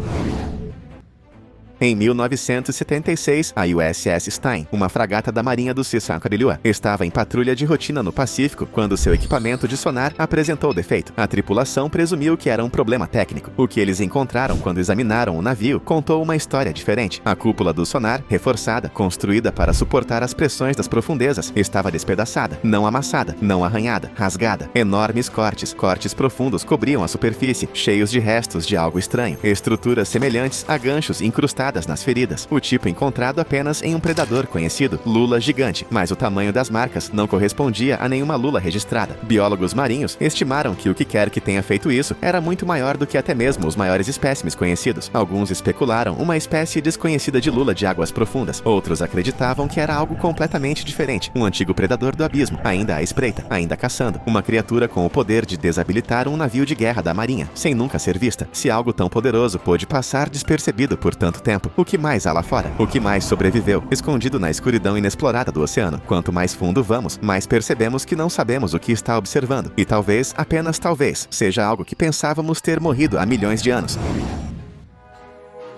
Em 1976, a USS Stein, uma fragata da Marinha do Sissaquariliua, estava em patrulha de rotina no Pacífico quando seu equipamento de sonar apresentou defeito. A tripulação presumiu que era um problema técnico. O que eles encontraram quando examinaram o navio contou uma história diferente. A cúpula do sonar, reforçada, construída para suportar as pressões das profundezas, estava despedaçada, não amassada, não arranhada, rasgada. Enormes cortes profundos cobriam a superfície, cheios de restos de algo estranho. Estruturas semelhantes a ganchos incrustados nas feridas, o tipo encontrado apenas em um predador conhecido, lula gigante, mas o tamanho das marcas não correspondia a nenhuma lula registrada. Biólogos marinhos estimaram que o que quer que tenha feito isso era muito maior do que até mesmo os maiores espécimes conhecidos. Alguns especularam uma espécie desconhecida de lula de águas profundas, outros acreditavam que era algo completamente diferente, um antigo predador do abismo, ainda à espreita, ainda caçando, uma criatura com o poder de desabilitar um navio de guerra da marinha, sem nunca ser vista. Se algo tão poderoso pôde passar despercebido por tanto tempo, o que mais há lá fora? O que mais sobreviveu, escondido na escuridão inexplorada do oceano? Quanto mais fundo vamos, mais percebemos que não sabemos o que está observando. E talvez, apenas talvez, seja algo que pensávamos ter morrido há milhões de anos.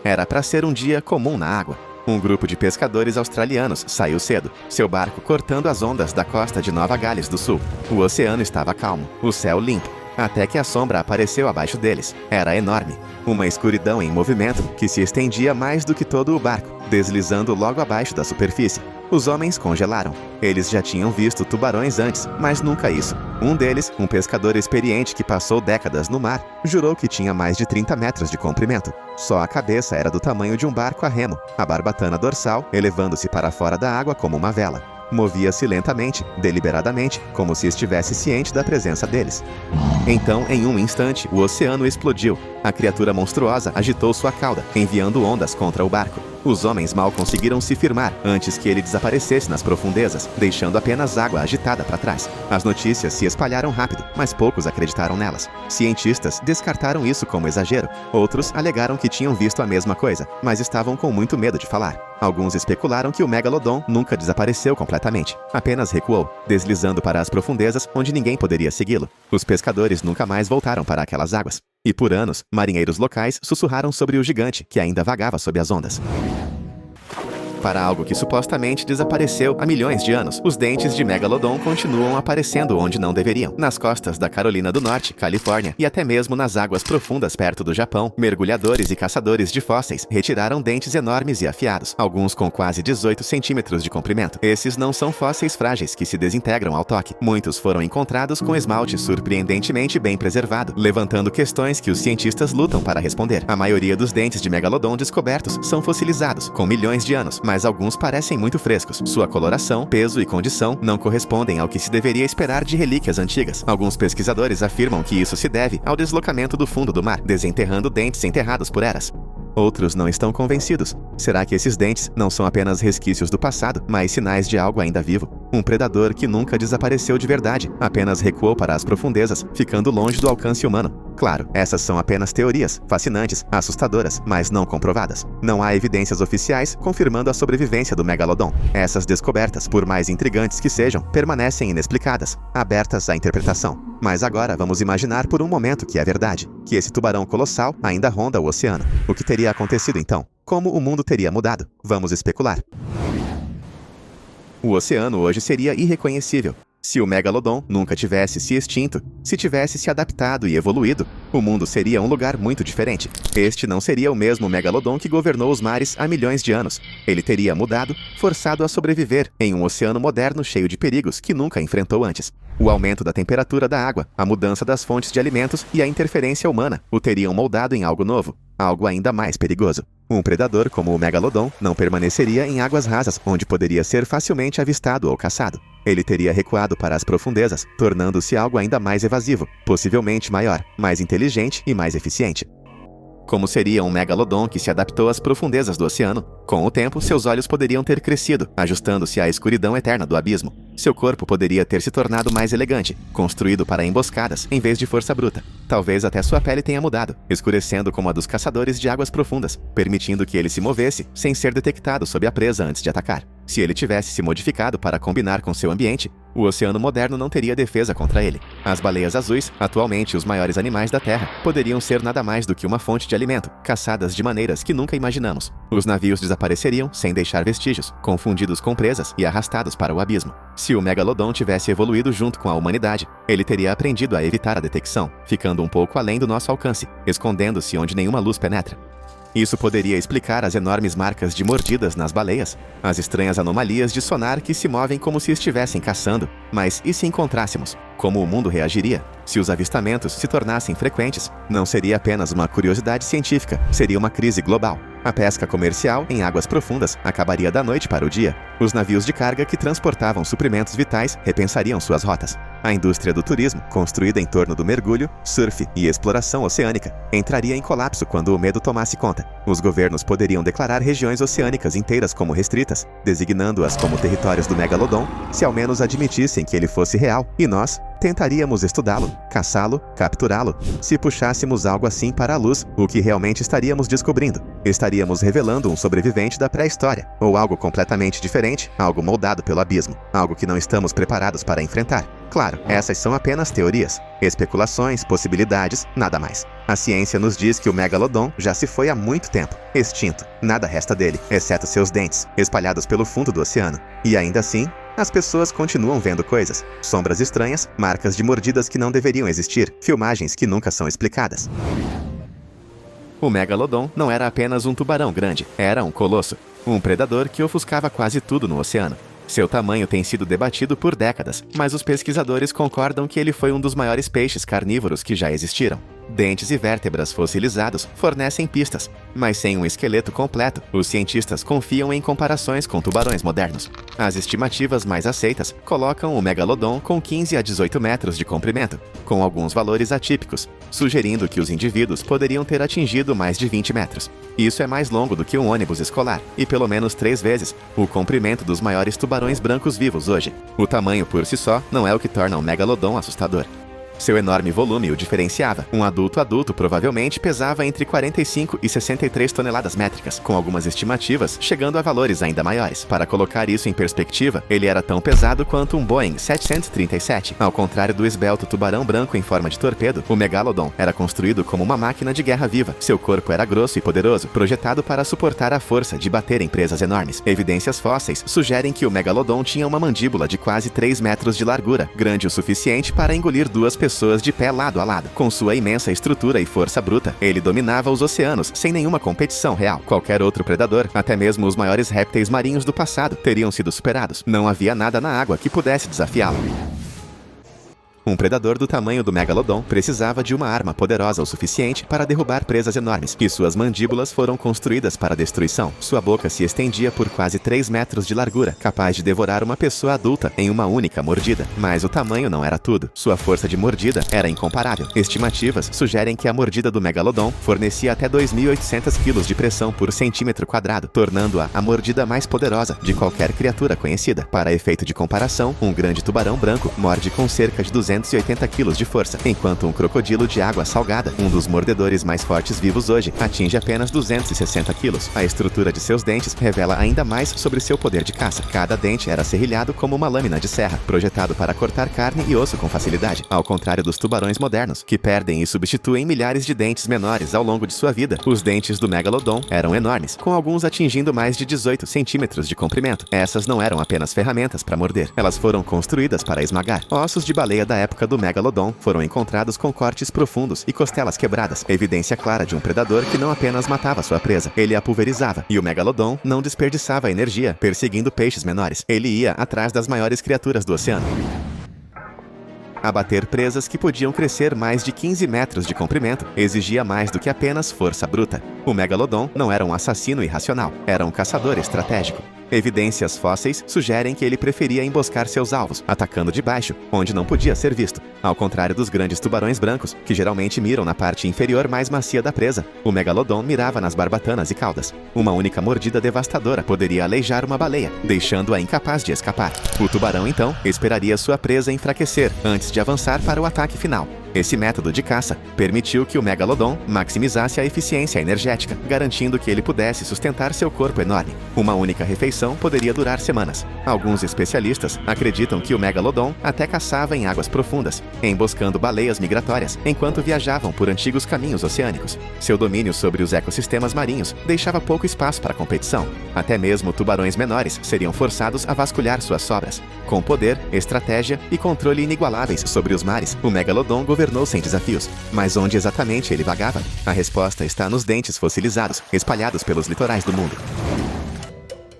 Era para ser um dia comum na água. Um grupo de pescadores australianos saiu cedo, seu barco cortando as ondas da costa de Nova Gales do Sul. O oceano estava calmo, o céu limpo, até que a sombra apareceu abaixo deles. Era enorme. Uma escuridão em movimento que se estendia mais do que todo o barco, deslizando logo abaixo da superfície. Os homens congelaram. Eles já tinham visto tubarões antes, mas nunca isso. Um deles, um pescador experiente que passou décadas no mar, jurou que tinha mais de 30 metros de comprimento. Só a cabeça era do tamanho de um barco a remo, a barbatana dorsal elevando-se para fora da água como uma vela. Movia-se lentamente, deliberadamente, como se estivesse ciente da presença deles. Então, em um instante, o oceano explodiu. A criatura monstruosa agitou sua cauda, enviando ondas contra o barco. Os homens mal conseguiram se firmar antes que ele desaparecesse nas profundezas, deixando apenas água agitada para trás. As notícias se espalharam rápido, mas poucos acreditaram nelas. Cientistas descartaram isso como exagero. Outros alegaram que tinham visto a mesma coisa, mas estavam com muito medo de falar. Alguns especularam que o megalodon nunca desapareceu completamente, apenas recuou, deslizando para as profundezas onde ninguém poderia segui-lo. Os pescadores nunca mais voltaram para aquelas águas. E por anos, marinheiros locais sussurraram sobre o gigante que ainda vagava sob as ondas. Para algo que supostamente desapareceu há milhões de anos, os dentes de megalodon continuam aparecendo onde não deveriam. Nas costas da Carolina do Norte, Califórnia, e até mesmo nas águas profundas perto do Japão, mergulhadores e caçadores de fósseis retiraram dentes enormes e afiados, alguns com quase 18 centímetros de comprimento. Esses não são fósseis frágeis que se desintegram ao toque. Muitos foram encontrados com esmalte surpreendentemente bem preservado, levantando questões que os cientistas lutam para responder. A maioria dos dentes de megalodon descobertos são fossilizados, com milhões de anos, mas mas alguns parecem muito frescos. Sua coloração, peso e condição não correspondem ao que se deveria esperar de relíquias antigas. Alguns pesquisadores afirmam que isso se deve ao deslocamento do fundo do mar, desenterrando dentes enterrados por eras. Outros não estão convencidos. Será que esses dentes não são apenas resquícios do passado, mas sinais de algo ainda vivo? Um predador que nunca desapareceu de verdade, apenas recuou para as profundezas, ficando longe do alcance humano. Claro, essas são apenas teorias, fascinantes, assustadoras, mas não comprovadas. Não há evidências oficiais confirmando a sobrevivência do Megalodon. Essas descobertas, por mais intrigantes que sejam, permanecem inexplicadas, abertas à interpretação. Mas agora vamos imaginar por um momento que é verdade, que esse tubarão colossal ainda ronda o oceano. O que teria acontecido então? Como o mundo teria mudado? Vamos especular. O oceano hoje seria irreconhecível. Se o Megalodon nunca tivesse se extinto, se tivesse se adaptado e evoluído, o mundo seria um lugar muito diferente. Este não seria o mesmo Megalodon que governou os mares há milhões de anos. Ele teria mudado, forçado a sobreviver em um oceano moderno cheio de perigos que nunca enfrentou antes. O aumento da temperatura da água, a mudança das fontes de alimentos e a interferência humana o teriam moldado em algo novo, algo ainda mais perigoso. Um predador como o Megalodon não permaneceria em águas rasas, onde poderia ser facilmente avistado ou caçado. Ele teria recuado para as profundezas, tornando-se algo ainda mais evasivo, possivelmente maior, mais inteligente e mais eficiente. Como seria um Megalodon que se adaptou às profundezas do oceano? Com o tempo, seus olhos poderiam ter crescido, ajustando-se à escuridão eterna do abismo. Seu corpo poderia ter se tornado mais elegante, construído para emboscadas, em vez de força bruta. Talvez até sua pele tenha mudado, escurecendo como a dos caçadores de águas profundas, permitindo que ele se movesse sem ser detectado sob a presa antes de atacar. Se ele tivesse se modificado para combinar com seu ambiente, o oceano moderno não teria defesa contra ele. As baleias azuis, atualmente os maiores animais da Terra, poderiam ser nada mais do que uma fonte de alimento, caçadas de maneiras que nunca imaginamos. Os navios desapareceriam sem deixar vestígios, confundidos com presas e arrastados para o abismo. Se o Megalodon tivesse evoluído junto com a humanidade, ele teria aprendido a evitar a detecção, ficando um pouco além do nosso alcance, escondendo-se onde nenhuma luz penetra. Isso poderia explicar as enormes marcas de mordidas nas baleias, as estranhas anomalias de sonar que se movem como se estivessem caçando. Mas e se encontrássemos? Como o mundo reagiria? Se os avistamentos se tornassem frequentes, não seria apenas uma curiosidade científica, seria uma crise global. A pesca comercial em águas profundas acabaria da noite para o dia. Os navios de carga que transportavam suprimentos vitais repensariam suas rotas. A indústria do turismo, construída em torno do mergulho, surf e exploração oceânica, entraria em colapso quando o medo tomasse conta. Os governos poderiam declarar regiões oceânicas inteiras como restritas, designando-as como territórios do Megalodon, se ao menos admitissem que ele fosse real, e nós tentaríamos estudá-lo, caçá-lo, capturá-lo. Se puxássemos algo assim para a luz, o que realmente estaríamos descobrindo? Estaríamos revelando um sobrevivente da pré-história, ou algo completamente diferente, algo moldado pelo abismo, algo que não estamos preparados para enfrentar. Claro, essas são apenas teorias, especulações, possibilidades, nada mais. A ciência nos diz que o Megalodon já se foi há muito tempo, extinto. Nada resta dele, exceto seus dentes, espalhados pelo fundo do oceano. E ainda assim, as pessoas continuam vendo coisas, sombras estranhas, marcas de mordidas que não deveriam existir, filmagens que nunca são explicadas. O Megalodon não era apenas um tubarão grande, era um colosso, um predador que ofuscava quase tudo no oceano. Seu tamanho tem sido debatido por décadas, mas os pesquisadores concordam que ele foi um dos maiores peixes carnívoros que já existiram. Dentes e vértebras fossilizados fornecem pistas, mas sem um esqueleto completo, os cientistas confiam em comparações com tubarões modernos. As estimativas mais aceitas colocam o Megalodon com 15 a 18 metros de comprimento, com alguns valores atípicos, sugerindo que os indivíduos poderiam ter atingido mais de 20 metros. Isso é mais longo do que um ônibus escolar, e pelo menos 3 vezes o comprimento dos maiores tubarões brancos vivos hoje. O tamanho por si só não é o que torna o Megalodon assustador. Seu enorme volume o diferenciava. Um adulto provavelmente pesava entre 45 e 63 toneladas métricas, com algumas estimativas chegando a valores ainda maiores. Para colocar isso em perspectiva, ele era tão pesado quanto um Boeing 737. Ao contrário do esbelto tubarão branco em forma de torpedo, o Megalodon era construído como uma máquina de guerra viva. Seu corpo era grosso e poderoso, projetado para suportar a força de bater em presas enormes. Evidências fósseis sugerem que o Megalodon tinha uma mandíbula de quase 3 metros de largura, grande o suficiente para engolir duas pessoas de pé lado a lado. Com sua imensa estrutura e força bruta, ele dominava os oceanos sem nenhuma competição real. Qualquer outro predador, até mesmo os maiores répteis marinhos do passado, teriam sido superados. Não havia nada na água que pudesse desafiá-lo. Um predador do tamanho do Megalodon precisava de uma arma poderosa o suficiente para derrubar presas enormes, e suas mandíbulas foram construídas para a destruição. Sua boca se estendia por quase 3 metros de largura, capaz de devorar uma pessoa adulta em uma única mordida. Mas o tamanho não era tudo. Sua força de mordida era incomparável. Estimativas sugerem que a mordida do Megalodon fornecia até 2.800 kg de pressão por centímetro quadrado, tornando-a a mordida mais poderosa de qualquer criatura conhecida. Para efeito de comparação, um grande tubarão branco morde com cerca de 280 kg de força, enquanto um crocodilo de água salgada, um dos mordedores mais fortes vivos hoje, atinge apenas 260 kg. A estrutura de seus dentes revela ainda mais sobre seu poder de caça. Cada dente era serrilhado como uma lâmina de serra, projetado para cortar carne e osso com facilidade, ao contrário dos tubarões modernos, que perdem e substituem milhares de dentes menores ao longo de sua vida. Os dentes do Megalodon eram enormes, com alguns atingindo mais de 18 centímetros de comprimento. Essas não eram apenas ferramentas para morder, elas foram construídas para esmagar. Ossos de baleia da época do Megalodon foram encontrados com cortes profundos e costelas quebradas, evidência clara de um predador que não apenas matava sua presa, ele a pulverizava. E o Megalodon não desperdiçava energia perseguindo peixes menores, ele ia atrás das maiores criaturas do oceano. Abater presas que podiam crescer mais de 15 metros de comprimento exigia mais do que apenas força bruta. O Megalodon não era um assassino irracional, era um caçador estratégico. Evidências fósseis sugerem que ele preferia emboscar seus alvos, atacando de baixo, onde não podia ser visto. Ao contrário dos grandes tubarões brancos, que geralmente miram na parte inferior mais macia da presa, o Megalodon mirava nas barbatanas e caudas. Uma única mordida devastadora poderia aleijar uma baleia, deixando-a incapaz de escapar. O tubarão, então, esperaria sua presa enfraquecer antes de avançar para o ataque final. Esse método de caça permitiu que o Megalodon maximizasse a eficiência energética, garantindo que ele pudesse sustentar seu corpo enorme. Uma única refeição poderia durar semanas. Alguns especialistas acreditam que o Megalodon até caçava em águas profundas, emboscando baleias migratórias, enquanto viajavam por antigos caminhos oceânicos. Seu domínio sobre os ecossistemas marinhos deixava pouco espaço para competição. Até mesmo tubarões menores seriam forçados a vasculhar suas sobras. Com poder, estratégia e controle inigualáveis sobre os mares, o Megalodon governou sem desafios. Mas onde exatamente ele vagava? A resposta está nos dentes fossilizados, espalhados pelos litorais do mundo.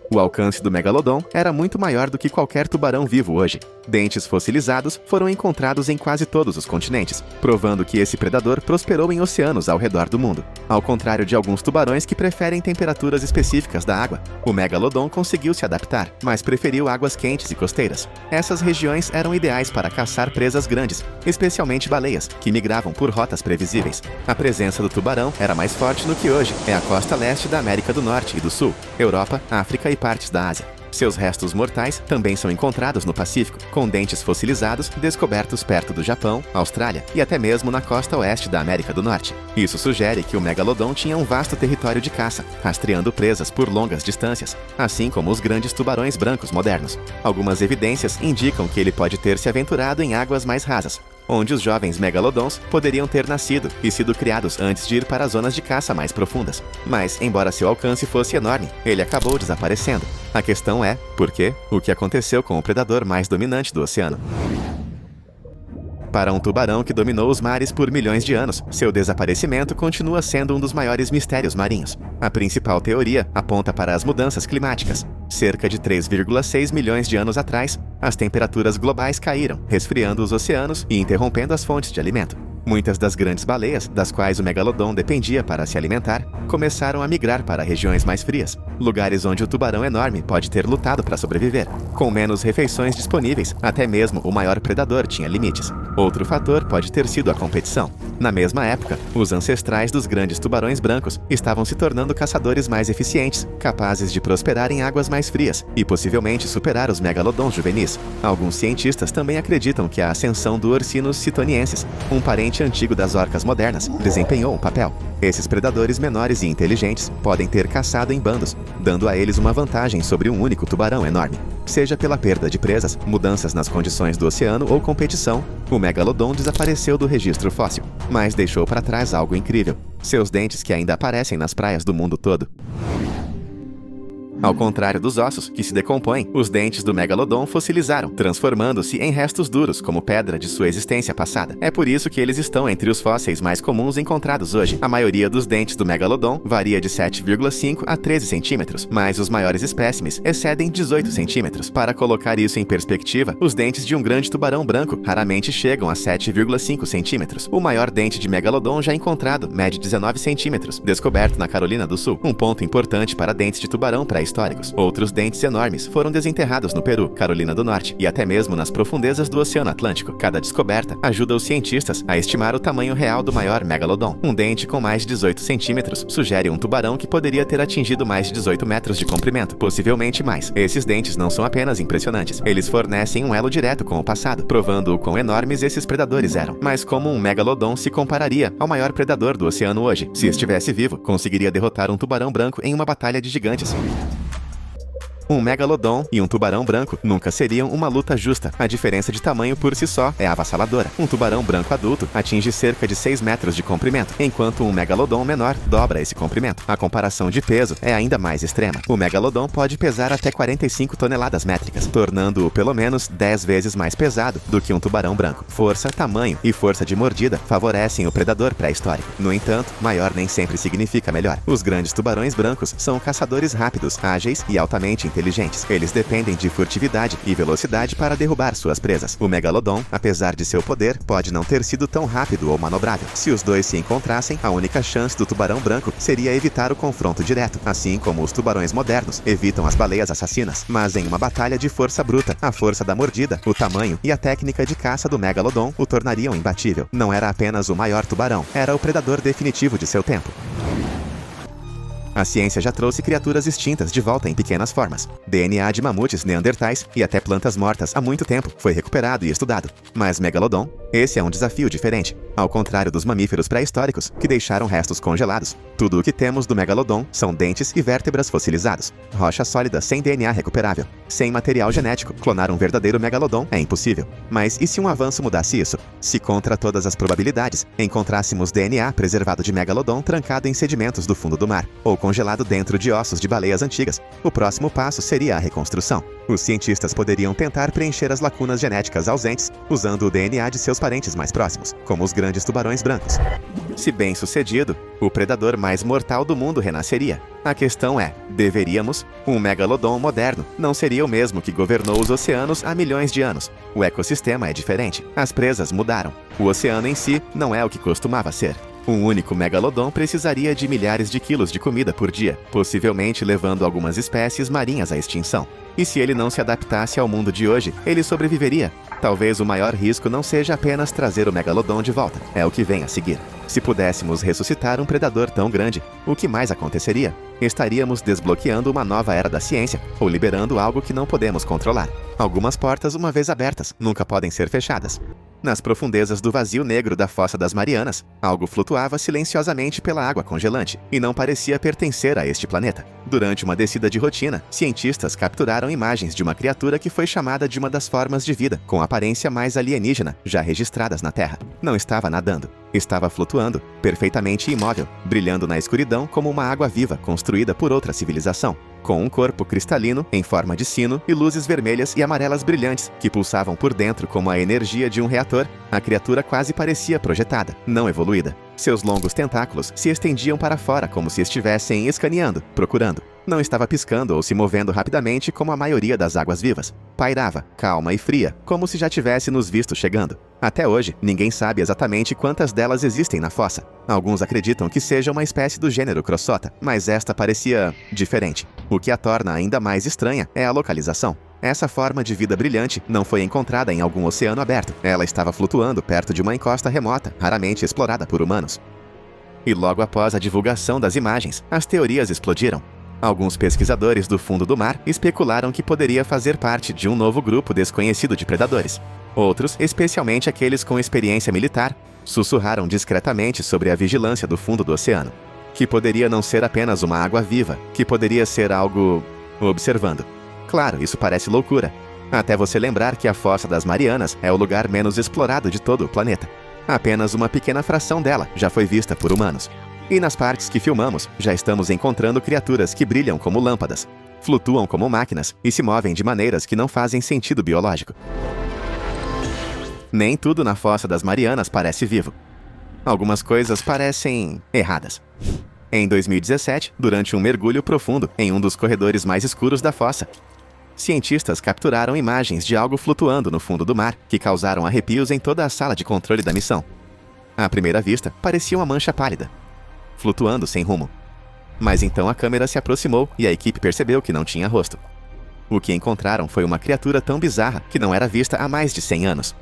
O alcance do Megalodon era muito maior do que qualquer tubarão vivo hoje. Dentes fossilizados foram encontrados em quase todos os continentes, provando que esse predador prosperou em oceanos ao redor do mundo. Ao contrário de alguns tubarões que preferem temperaturas específicas da água, o Megalodon conseguiu se adaptar, mas preferiu águas quentes e costeiras. Essas regiões eram ideais para caçar presas grandes, especialmente baleias, que migravam por rotas previsíveis. A presença do tubarão era mais forte no que hoje é a costa leste da América do Norte e do Sul, Europa, África e partes da Ásia. Seus restos mortais também são encontrados no Pacífico, com dentes fossilizados descobertos perto do Japão, Austrália e até mesmo na costa oeste da América do Norte. Isso sugere que o Megalodon tinha um vasto território de caça, rastreando presas por longas distâncias, assim como os grandes tubarões brancos modernos. Algumas evidências indicam que ele pode ter se aventurado em águas mais rasas, onde os jovens megalodons poderiam ter nascido e sido criados antes de ir para as zonas de caça mais profundas. Mas, embora seu alcance fosse enorme, ele acabou desaparecendo. A questão é, por quê? O que aconteceu com o predador mais dominante do oceano? Para um tubarão que dominou os mares por milhões de anos, seu desaparecimento continua sendo um dos maiores mistérios marinhos. A principal teoria aponta para as mudanças climáticas. Cerca de 3,6 milhões de anos atrás, as temperaturas globais caíram, resfriando os oceanos e interrompendo as fontes de alimento. Muitas das grandes baleias, das quais o Megalodon dependia para se alimentar, começaram a migrar para regiões mais frias, lugares onde o tubarão enorme pode ter lutado para sobreviver. Com menos refeições disponíveis, até mesmo o maior predador tinha limites. Outro fator pode ter sido a competição. Na mesma época, os ancestrais dos grandes tubarões brancos estavam se tornando caçadores mais eficientes, capazes de prosperar em águas mais frias e possivelmente superar os megalodons juvenis. Alguns cientistas também acreditam que a ascensão do Ursinus citoniensis, um parente antigo das orcas modernas, desempenhou um papel. Esses predadores menores e inteligentes podem ter caçado em bandos, dando a eles uma vantagem sobre um único tubarão enorme. Seja pela perda de presas, mudanças nas condições do oceano ou competição, o Megalodon desapareceu do registro fóssil, mas deixou para trás algo incrível: seus dentes que ainda aparecem nas praias do mundo todo. Ao contrário dos ossos, que se decompõem, os dentes do megalodon fossilizaram, transformando-se em restos duros como pedra de sua existência passada. É por isso que eles estão entre os fósseis mais comuns encontrados hoje. A maioria dos dentes do megalodon varia de 7,5 a 13 centímetros, mas os maiores espécimes excedem 18 centímetros. Para colocar isso em perspectiva, os dentes de um grande tubarão branco raramente chegam a 7,5 centímetros. O maior dente de megalodon já encontrado mede 19 centímetros, descoberto na Carolina do Sul, um ponto importante para dentes de tubarão pré-históricos. Outros dentes enormes foram desenterrados no Peru, Carolina do Norte e até mesmo nas profundezas do Oceano Atlântico. Cada descoberta ajuda os cientistas a estimar o tamanho real do maior megalodon. Um dente com mais de 18 centímetros sugere um tubarão que poderia ter atingido mais de 18 metros de comprimento, possivelmente mais. Esses dentes não são apenas impressionantes, eles fornecem um elo direto com o passado, provando o quão enormes esses predadores eram. Mas como um megalodon se compararia ao maior predador do oceano hoje? Se estivesse vivo, conseguiria derrotar um tubarão branco em uma batalha de gigantes. Um megalodon e um tubarão branco nunca seriam uma luta justa. A diferença de tamanho por si só é avassaladora. Um tubarão branco adulto atinge cerca de 6 metros de comprimento, enquanto um megalodon menor dobra esse comprimento. A comparação de peso é ainda mais extrema. O megalodon pode pesar até 45 toneladas métricas, tornando-o pelo menos 10 vezes mais pesado do que um tubarão branco. Força, tamanho e força de mordida favorecem o predador pré-histórico. No entanto, maior nem sempre significa melhor. Os grandes tubarões brancos são caçadores rápidos, ágeis e altamente inteligentes. Eles dependem de furtividade e velocidade para derrubar suas presas. O megalodon, apesar de seu poder, pode não ter sido tão rápido ou manobrável. Se os dois se encontrassem, a única chance do tubarão branco seria evitar o confronto direto, assim como os tubarões modernos evitam as baleias assassinas. Mas em uma batalha de força bruta, a força da mordida, o tamanho e a técnica de caça do megalodon o tornariam imbatível. Não era apenas o maior tubarão, era o predador definitivo de seu tempo. A ciência já trouxe criaturas extintas de volta em pequenas formas. DNA de mamutes, neandertais e até plantas mortas há muito tempo foi recuperado e estudado. Mas megalodon? Esse é um desafio diferente. Ao contrário dos mamíferos pré-históricos, que deixaram restos congelados, tudo o que temos do megalodon são dentes e vértebras fossilizados. Rocha sólida sem DNA recuperável. Sem material genético, clonar um verdadeiro megalodon é impossível. Mas e se um avanço mudasse isso? Se contra todas as probabilidades, encontrássemos DNA preservado de megalodon trancado em sedimentos do fundo do mar, ou congelado dentro de ossos de baleias antigas, o próximo passo seria a reconstrução. Os cientistas poderiam tentar preencher as lacunas genéticas ausentes usando o DNA de seus parentes mais próximos, como os grandes tubarões brancos. Se bem sucedido, o predador mais mortal do mundo renasceria. A questão é, deveríamos? Um megalodon moderno não seria o mesmo que governou os oceanos há milhões de anos. O ecossistema é diferente. As presas mudaram. O oceano em si não é o que costumava ser. Um único megalodon precisaria de milhares de quilos de comida por dia, possivelmente levando algumas espécies marinhas à extinção. E se ele não se adaptasse ao mundo de hoje, ele sobreviveria. Talvez o maior risco não seja apenas trazer o megalodon de volta, é o que vem a seguir. Se pudéssemos ressuscitar um predador tão grande, o que mais aconteceria? Estaríamos desbloqueando uma nova era da ciência, ou liberando algo que não podemos controlar. Algumas portas, uma vez abertas, nunca podem ser fechadas. Nas profundezas do vazio negro da Fossa das Marianas, algo flutuava silenciosamente pela água congelante e não parecia pertencer a este planeta. Durante uma descida de rotina, cientistas capturaram imagens de uma criatura que foi chamada de uma das formas de vida com aparência mais alienígena já registradas na Terra. Não estava nadando, estava flutuando, perfeitamente imóvel, brilhando na escuridão como uma água viva construída por outra civilização, com um corpo cristalino em forma de sino e luzes vermelhas e amarelas brilhantes que pulsavam por dentro como a energia de um reator. A criatura quase parecia projetada, não evoluída. Seus longos tentáculos se estendiam para fora como se estivessem escaneando, procurando. Não estava piscando ou se movendo rapidamente como a maioria das águas vivas. Pairava, calma e fria, como se já tivesse nos visto chegando. Até hoje, ninguém sabe exatamente quantas delas existem na fossa. Alguns acreditam que seja uma espécie do gênero Crossota, mas esta parecia diferente. O que a torna ainda mais estranha é a localização. Essa forma de vida brilhante não foi encontrada em algum oceano aberto. Ela estava flutuando perto de uma encosta remota, raramente explorada por humanos. E logo após a divulgação das imagens, as teorias explodiram. Alguns pesquisadores do fundo do mar especularam que poderia fazer parte de um novo grupo desconhecido de predadores. Outros, especialmente aqueles com experiência militar, sussurraram discretamente sobre a vigilância do fundo do oceano. Que poderia não ser apenas uma água viva, que poderia ser algo... observando. Claro, isso parece loucura. Até você lembrar que a Fossa das Marianas é o lugar menos explorado de todo o planeta. Apenas uma pequena fração dela já foi vista por humanos. E nas partes que filmamos, já estamos encontrando criaturas que brilham como lâmpadas. flutuam como máquinas e se movem de maneiras que não fazem sentido biológico. Nem tudo na Fossa das Marianas parece vivo. Algumas coisas parecem erradas. Em 2017, durante um mergulho profundo em um dos corredores mais escuros da fossa, cientistas capturaram imagens de algo flutuando no fundo do mar que causaram arrepios em toda a sala de controle da missão. À primeira vista, parecia uma mancha pálida, flutuando sem rumo. Mas então a câmera se aproximou e a equipe percebeu que não tinha rosto. O que encontraram foi uma criatura tão bizarra que não era vista há mais de 100 anos.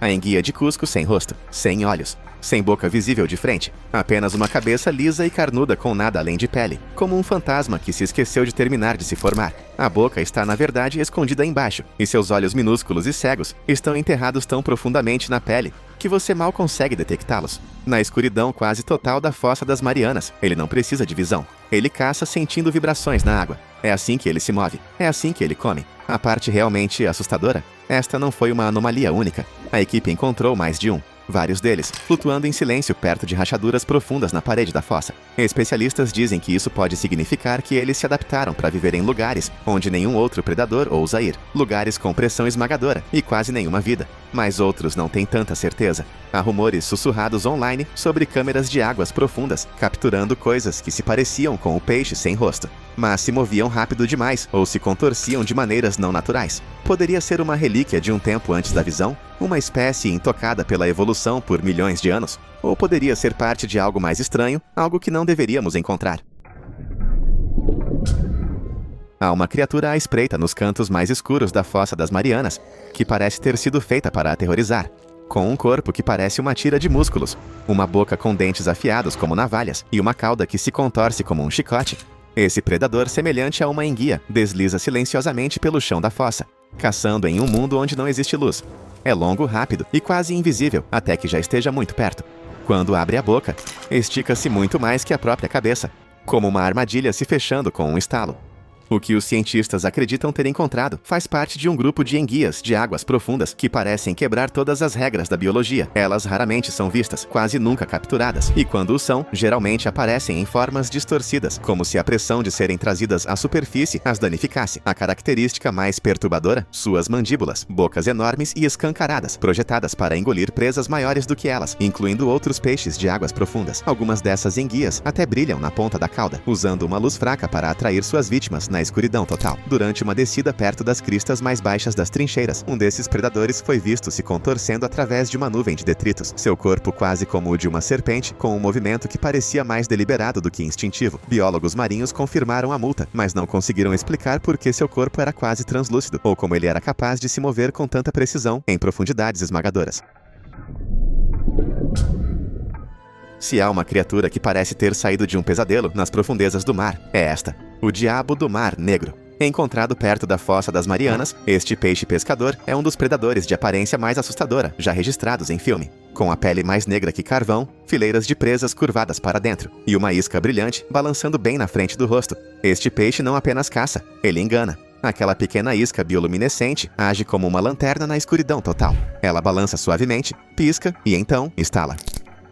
A enguia de Cusco sem rosto, sem olhos, sem boca visível de frente, apenas uma cabeça lisa e carnuda com nada além de pele, como um fantasma que se esqueceu de terminar de se formar. A boca está, na verdade, escondida embaixo, e seus olhos minúsculos e cegos estão enterrados tão profundamente na pele que você mal consegue detectá-los. Na escuridão quase total da Fossa das Marianas, ele não precisa de visão. Ele caça sentindo vibrações na água. É assim que ele se move. É assim que ele come. A parte realmente assustadora? Esta não foi uma anomalia única. A equipe encontrou mais de um. Vários deles flutuando em silêncio perto de rachaduras profundas na parede da fossa. Especialistas dizem que isso pode significar que eles se adaptaram para viver em lugares onde nenhum outro predador ousa ir. Lugares com pressão esmagadora e quase nenhuma vida. Mas outros não têm tanta certeza. Há rumores sussurrados online sobre câmeras de águas profundas capturando coisas que se pareciam com o peixe sem rosto, mas se moviam rápido demais ou se contorciam de maneiras não naturais. Poderia ser uma relíquia de um tempo antes da visão? Uma espécie intocada pela evolução por milhões de anos? Ou poderia ser parte de algo mais estranho, algo que não deveríamos encontrar? Há uma criatura à espreita nos cantos mais escuros da Fossa das Marianas, que parece ter sido feita para aterrorizar. Com um corpo que parece uma tira de músculos, uma boca com dentes afiados como navalhas e uma cauda que se contorce como um chicote. Esse predador, semelhante a uma enguia, desliza silenciosamente pelo chão da fossa, caçando em um mundo onde não existe luz. É longo, rápido e quase invisível, até que já esteja muito perto. Quando abre a boca, estica-se muito mais que a própria cabeça, como uma armadilha se fechando com um estalo. O que os cientistas acreditam ter encontrado faz parte de um grupo de enguias de águas profundas que parecem quebrar todas as regras da biologia. Elas raramente são vistas, quase nunca capturadas, e quando o são, geralmente aparecem em formas distorcidas, como se a pressão de serem trazidas à superfície as danificasse. A característica mais perturbadora? Suas mandíbulas, bocas enormes e escancaradas, projetadas para engolir presas maiores do que elas, incluindo outros peixes de águas profundas. Algumas dessas enguias até brilham na ponta da cauda, usando uma luz fraca para atrair suas vítimas na escuridão total. Durante uma descida perto das cristas mais baixas das trincheiras, um desses predadores foi visto se contorcendo através de uma nuvem de detritos, seu corpo quase como o de uma serpente, com um movimento que parecia mais deliberado do que instintivo. Biólogos marinhos confirmaram a multa, mas não conseguiram explicar por que seu corpo era quase translúcido, ou como ele era capaz de se mover com tanta precisão em profundidades esmagadoras. Se há uma criatura que parece ter saído de um pesadelo nas profundezas do mar, é esta, o Diabo do Mar Negro. Encontrado perto da Fossa das Marianas, este peixe pescador é um dos predadores de aparência mais assustadora já registrados em filme. Com a pele mais negra que carvão, fileiras de presas curvadas para dentro e uma isca brilhante balançando bem na frente do rosto. Este peixe não apenas caça, ele engana. Aquela pequena isca bioluminescente age como uma lanterna na escuridão total. Ela balança suavemente, pisca e então estala.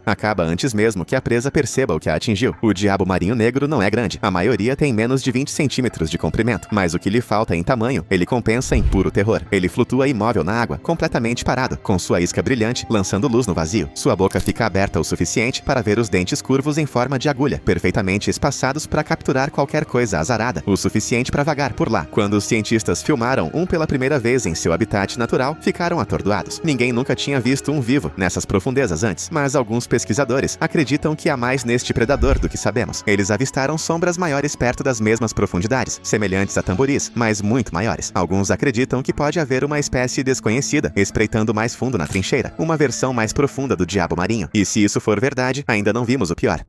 Acaba antes mesmo que a presa perceba o que a atingiu. O diabo marinho negro não é grande. A maioria tem menos de 20 centímetros de comprimento. Mas o que lhe falta em tamanho, ele compensa em puro terror. Ele flutua imóvel na água, completamente parado, com sua isca brilhante, lançando luz no vazio. Sua boca fica aberta o suficiente para ver os dentes curvos em forma de agulha, perfeitamente espaçados para capturar qualquer coisa azarada, o suficiente para vagar por lá. Quando os cientistas filmaram um pela primeira vez em seu habitat natural, ficaram atordoados. Ninguém nunca tinha visto um vivo nessas profundezas antes, mas alguns pesquisadores acreditam que há mais neste predador do que sabemos. Eles avistaram sombras maiores perto das mesmas profundidades, semelhantes a tamboris, mas muito maiores. Alguns acreditam que pode haver uma espécie desconhecida espreitando mais fundo na trincheira, uma versão mais profunda do diabo marinho. E se isso for verdade, ainda não vimos o pior.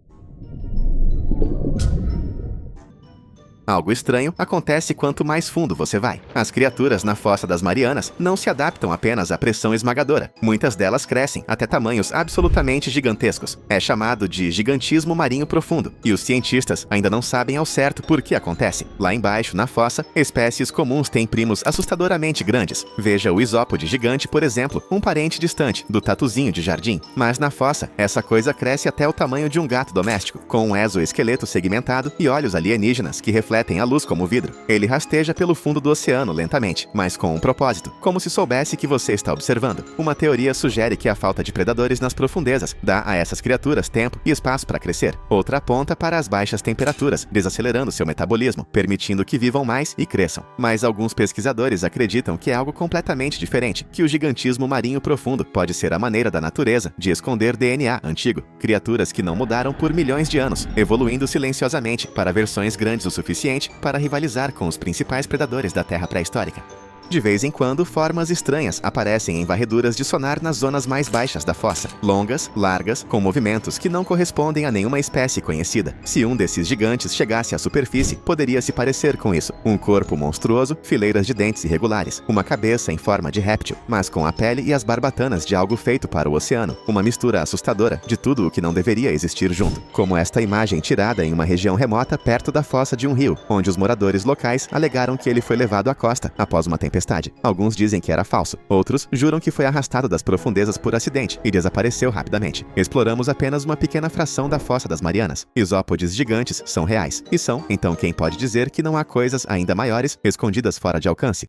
Algo estranho acontece quanto mais fundo você vai. As criaturas na Fossa das Marianas não se adaptam apenas à pressão esmagadora. Muitas delas crescem até tamanhos absolutamente gigantescos. É chamado de gigantismo marinho profundo, e os cientistas ainda não sabem ao certo por que acontece. Lá embaixo, na fossa, espécies comuns têm primos assustadoramente grandes. Veja o isópode gigante, por exemplo, um parente distante do tatuzinho de jardim. Mas na fossa, essa coisa cresce até o tamanho de um gato doméstico, com um exoesqueleto segmentado e olhos alienígenas que refletem refletem a luz como vidro. Ele rasteja pelo fundo do oceano lentamente, mas com um propósito, como se soubesse que você está observando. Uma teoria sugere que a falta de predadores nas profundezas dá a essas criaturas tempo e espaço para crescer. Outra aponta para as baixas temperaturas, desacelerando seu metabolismo, permitindo que vivam mais e cresçam. Mas alguns pesquisadores acreditam que é algo completamente diferente, que o gigantismo marinho profundo pode ser a maneira da natureza de esconder DNA antigo, criaturas que não mudaram por milhões de anos, evoluindo silenciosamente para versões grandes o suficiente para rivalizar com os principais predadores da Terra pré-histórica. De vez em quando, formas estranhas aparecem em varreduras de sonar nas zonas mais baixas da fossa, longas, largas, com movimentos que não correspondem a nenhuma espécie conhecida. Se um desses gigantes chegasse à superfície, poderia se parecer com isso. Um corpo monstruoso, fileiras de dentes irregulares, uma cabeça em forma de réptil, mas com a pele e as barbatanas de algo feito para o oceano. Uma mistura assustadora de tudo o que não deveria existir junto. Como esta imagem tirada em uma região remota perto da fossa de um rio, onde os moradores locais alegaram que ele foi levado à costa após uma tempestade. Alguns dizem que era falso, outros juram que foi arrastado das profundezas por acidente e desapareceu rapidamente. Exploramos apenas uma pequena fração da Fossa das Marianas. Isópodes gigantes são reais. E são, então quem pode dizer que não há coisas ainda maiores escondidas fora de alcance?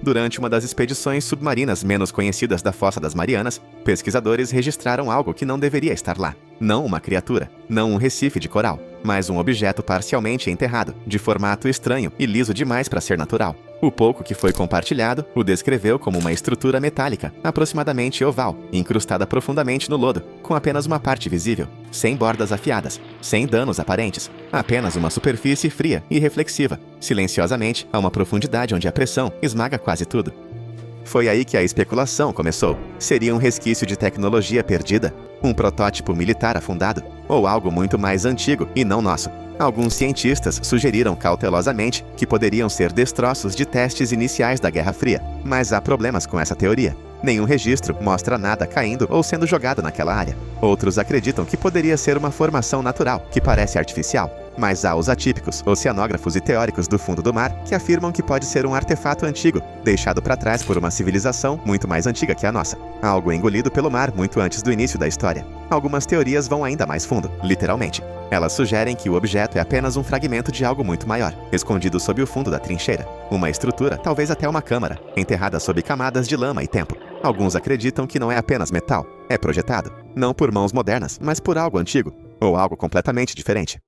Durante uma das expedições submarinas menos conhecidas da Fossa das Marianas, pesquisadores registraram algo que não deveria estar lá. Não uma criatura, não um recife de coral, mas um objeto parcialmente enterrado, de formato estranho e liso demais para ser natural. O pouco que foi compartilhado o descreveu como uma estrutura metálica, aproximadamente oval, incrustada profundamente no lodo, com apenas uma parte visível, sem bordas afiadas, sem danos aparentes, apenas uma superfície fria e reflexiva, silenciosamente a uma profundidade onde a pressão esmaga quase tudo. Foi aí que a especulação começou. Seria um resquício de tecnologia perdida? Um protótipo militar afundado? Ou algo muito mais antigo e não nosso? Alguns cientistas sugeriram cautelosamente que poderiam ser destroços de testes iniciais da Guerra Fria, mas há problemas com essa teoria. Nenhum registro mostra nada caindo ou sendo jogado naquela área. Outros acreditam que poderia ser uma formação natural, que parece artificial. Mas há os atípicos, oceanógrafos e teóricos do fundo do mar que afirmam que pode ser um artefato antigo, deixado para trás por uma civilização muito mais antiga que a nossa. Algo engolido pelo mar muito antes do início da história. Algumas teorias vão ainda mais fundo, literalmente. Elas sugerem que o objeto é apenas um fragmento de algo muito maior, escondido sob o fundo da trincheira. Uma estrutura, talvez até uma câmara, enterrada sob camadas de lama e tempo. Alguns acreditam que não é apenas metal, é projetado, não por mãos modernas, mas por algo antigo, ou algo completamente diferente.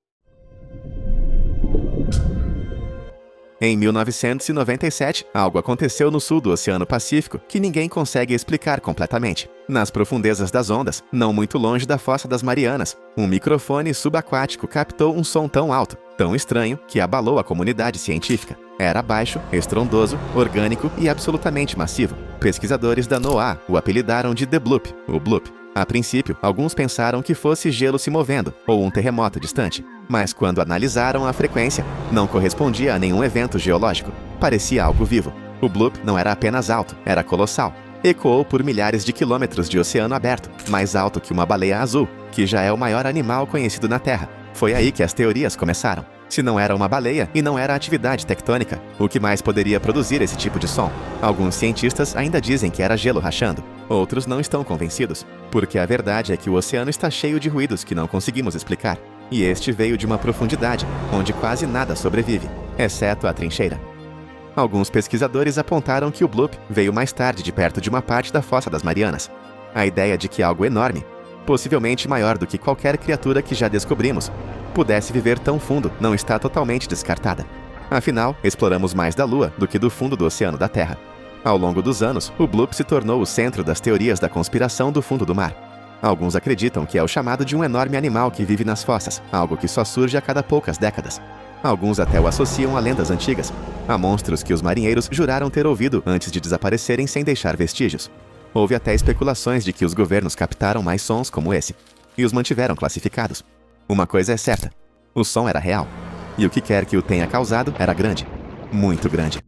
Em 1997, algo aconteceu no sul do Oceano Pacífico que ninguém consegue explicar completamente. Nas profundezas das ondas, não muito longe da Fossa das Marianas, um microfone subaquático captou um som tão alto, tão estranho, que abalou a comunidade científica. Era baixo, estrondoso, orgânico e absolutamente massivo. Pesquisadores da NOAA o apelidaram de The Bloop, o Bloop. A princípio, alguns pensaram que fosse gelo se movendo, ou um terremoto distante. Mas quando analisaram a frequência, não correspondia a nenhum evento geológico. Parecia algo vivo. O bloop não era apenas alto, era colossal. Ecoou por milhares de quilômetros de oceano aberto, mais alto que uma baleia azul, que já é o maior animal conhecido na Terra. Foi aí que as teorias começaram. Se não era uma baleia e não era atividade tectônica, o que mais poderia produzir esse tipo de som? Alguns cientistas ainda dizem que era gelo rachando. Outros não estão convencidos, porque a verdade é que o oceano está cheio de ruídos que não conseguimos explicar. E este veio de uma profundidade onde quase nada sobrevive, exceto a trincheira. Alguns pesquisadores apontaram que o bloop veio mais tarde de perto de uma parte da Fossa das Marianas. A ideia de que algo enorme, possivelmente maior do que qualquer criatura que já descobrimos, pudesse viver tão fundo não está totalmente descartada. Afinal, exploramos mais da Lua do que do fundo do oceano da Terra. Ao longo dos anos, o bloop se tornou o centro das teorias da conspiração do fundo do mar. Alguns acreditam que é o chamado de um enorme animal que vive nas fossas, algo que só surge a cada poucas décadas. Alguns até o associam a lendas antigas, a monstros que os marinheiros juraram ter ouvido antes de desaparecerem sem deixar vestígios. Houve até especulações de que os governos captaram mais sons como esse, e os mantiveram classificados. Uma coisa é certa, o som era real, e o que quer que o tenha causado era grande, muito grande.